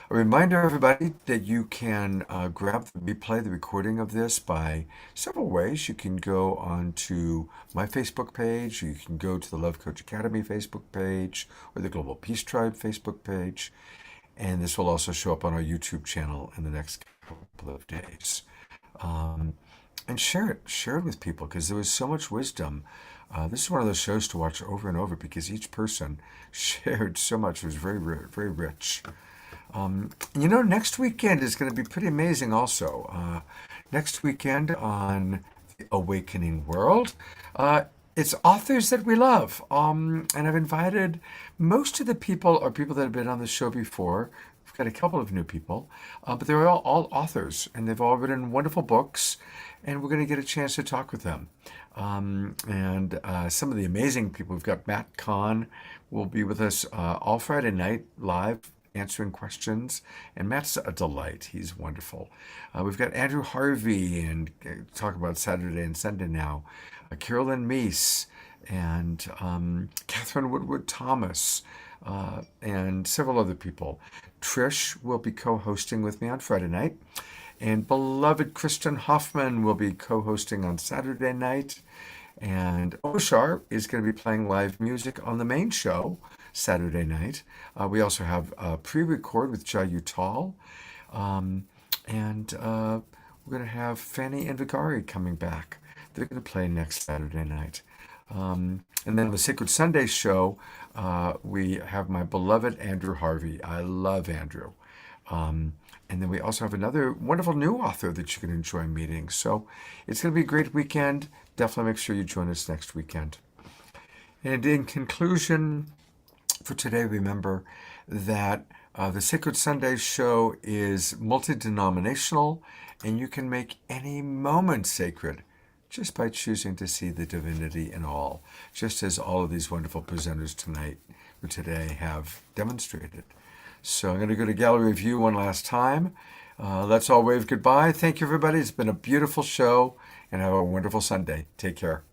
a reminder, everybody, that you can grab the replay, the recording of this by several ways. You can go onto my Facebook page, you can go to the Love Coach Academy Facebook page, or the Global Peace Tribe Facebook page. And this will also show up on our YouTube channel in the next couple of days. Um, and share it with people because there was so much wisdom. This is one of those shows to watch over and over because each person shared so much. It was very rich. Next weekend is going to be pretty amazing also. Next weekend on The Awakening World, it's authors that we love. And I've invited most of the people are people that have been on the show before. We've got a couple of new people, but they're all authors and they've all written wonderful books. And we're going to get a chance to talk with them. And some of the amazing people, we've got Matt Kahn will be with us all Friday night live answering questions. And Matt's a delight. He's wonderful. We've got Andrew Harvey and talk about Saturday and Sunday now. Carolyn Meese and Catherine Woodward Thomas and several other people. Trish will be co-hosting with me on Friday night. And beloved Kristen Hoffman will be co-hosting on Saturday night. And Oshar is going to be playing live music on the main show Saturday night. We also have a pre-record with Jai Utal. And we're going to have Fanny and Vigari coming back. They're going to play next Saturday night. And then the Sacred Sunday show, we have my beloved Andrew Harvey. I love Andrew. And then we also have another wonderful new author that you can enjoy meeting. So it's going to be a great weekend. Definitely make sure you join us next weekend. And in conclusion, for today, remember that the Sacred Sunday show is multi-denominational, and you can make any moment sacred just by choosing to see the divinity in all, just as all of these wonderful presenters tonight or today have demonstrated. So I'm going to go to gallery view one last time. Let's all wave goodbye. Thank you, everybody. It's been a beautiful show, and have a wonderful Sunday. Take care.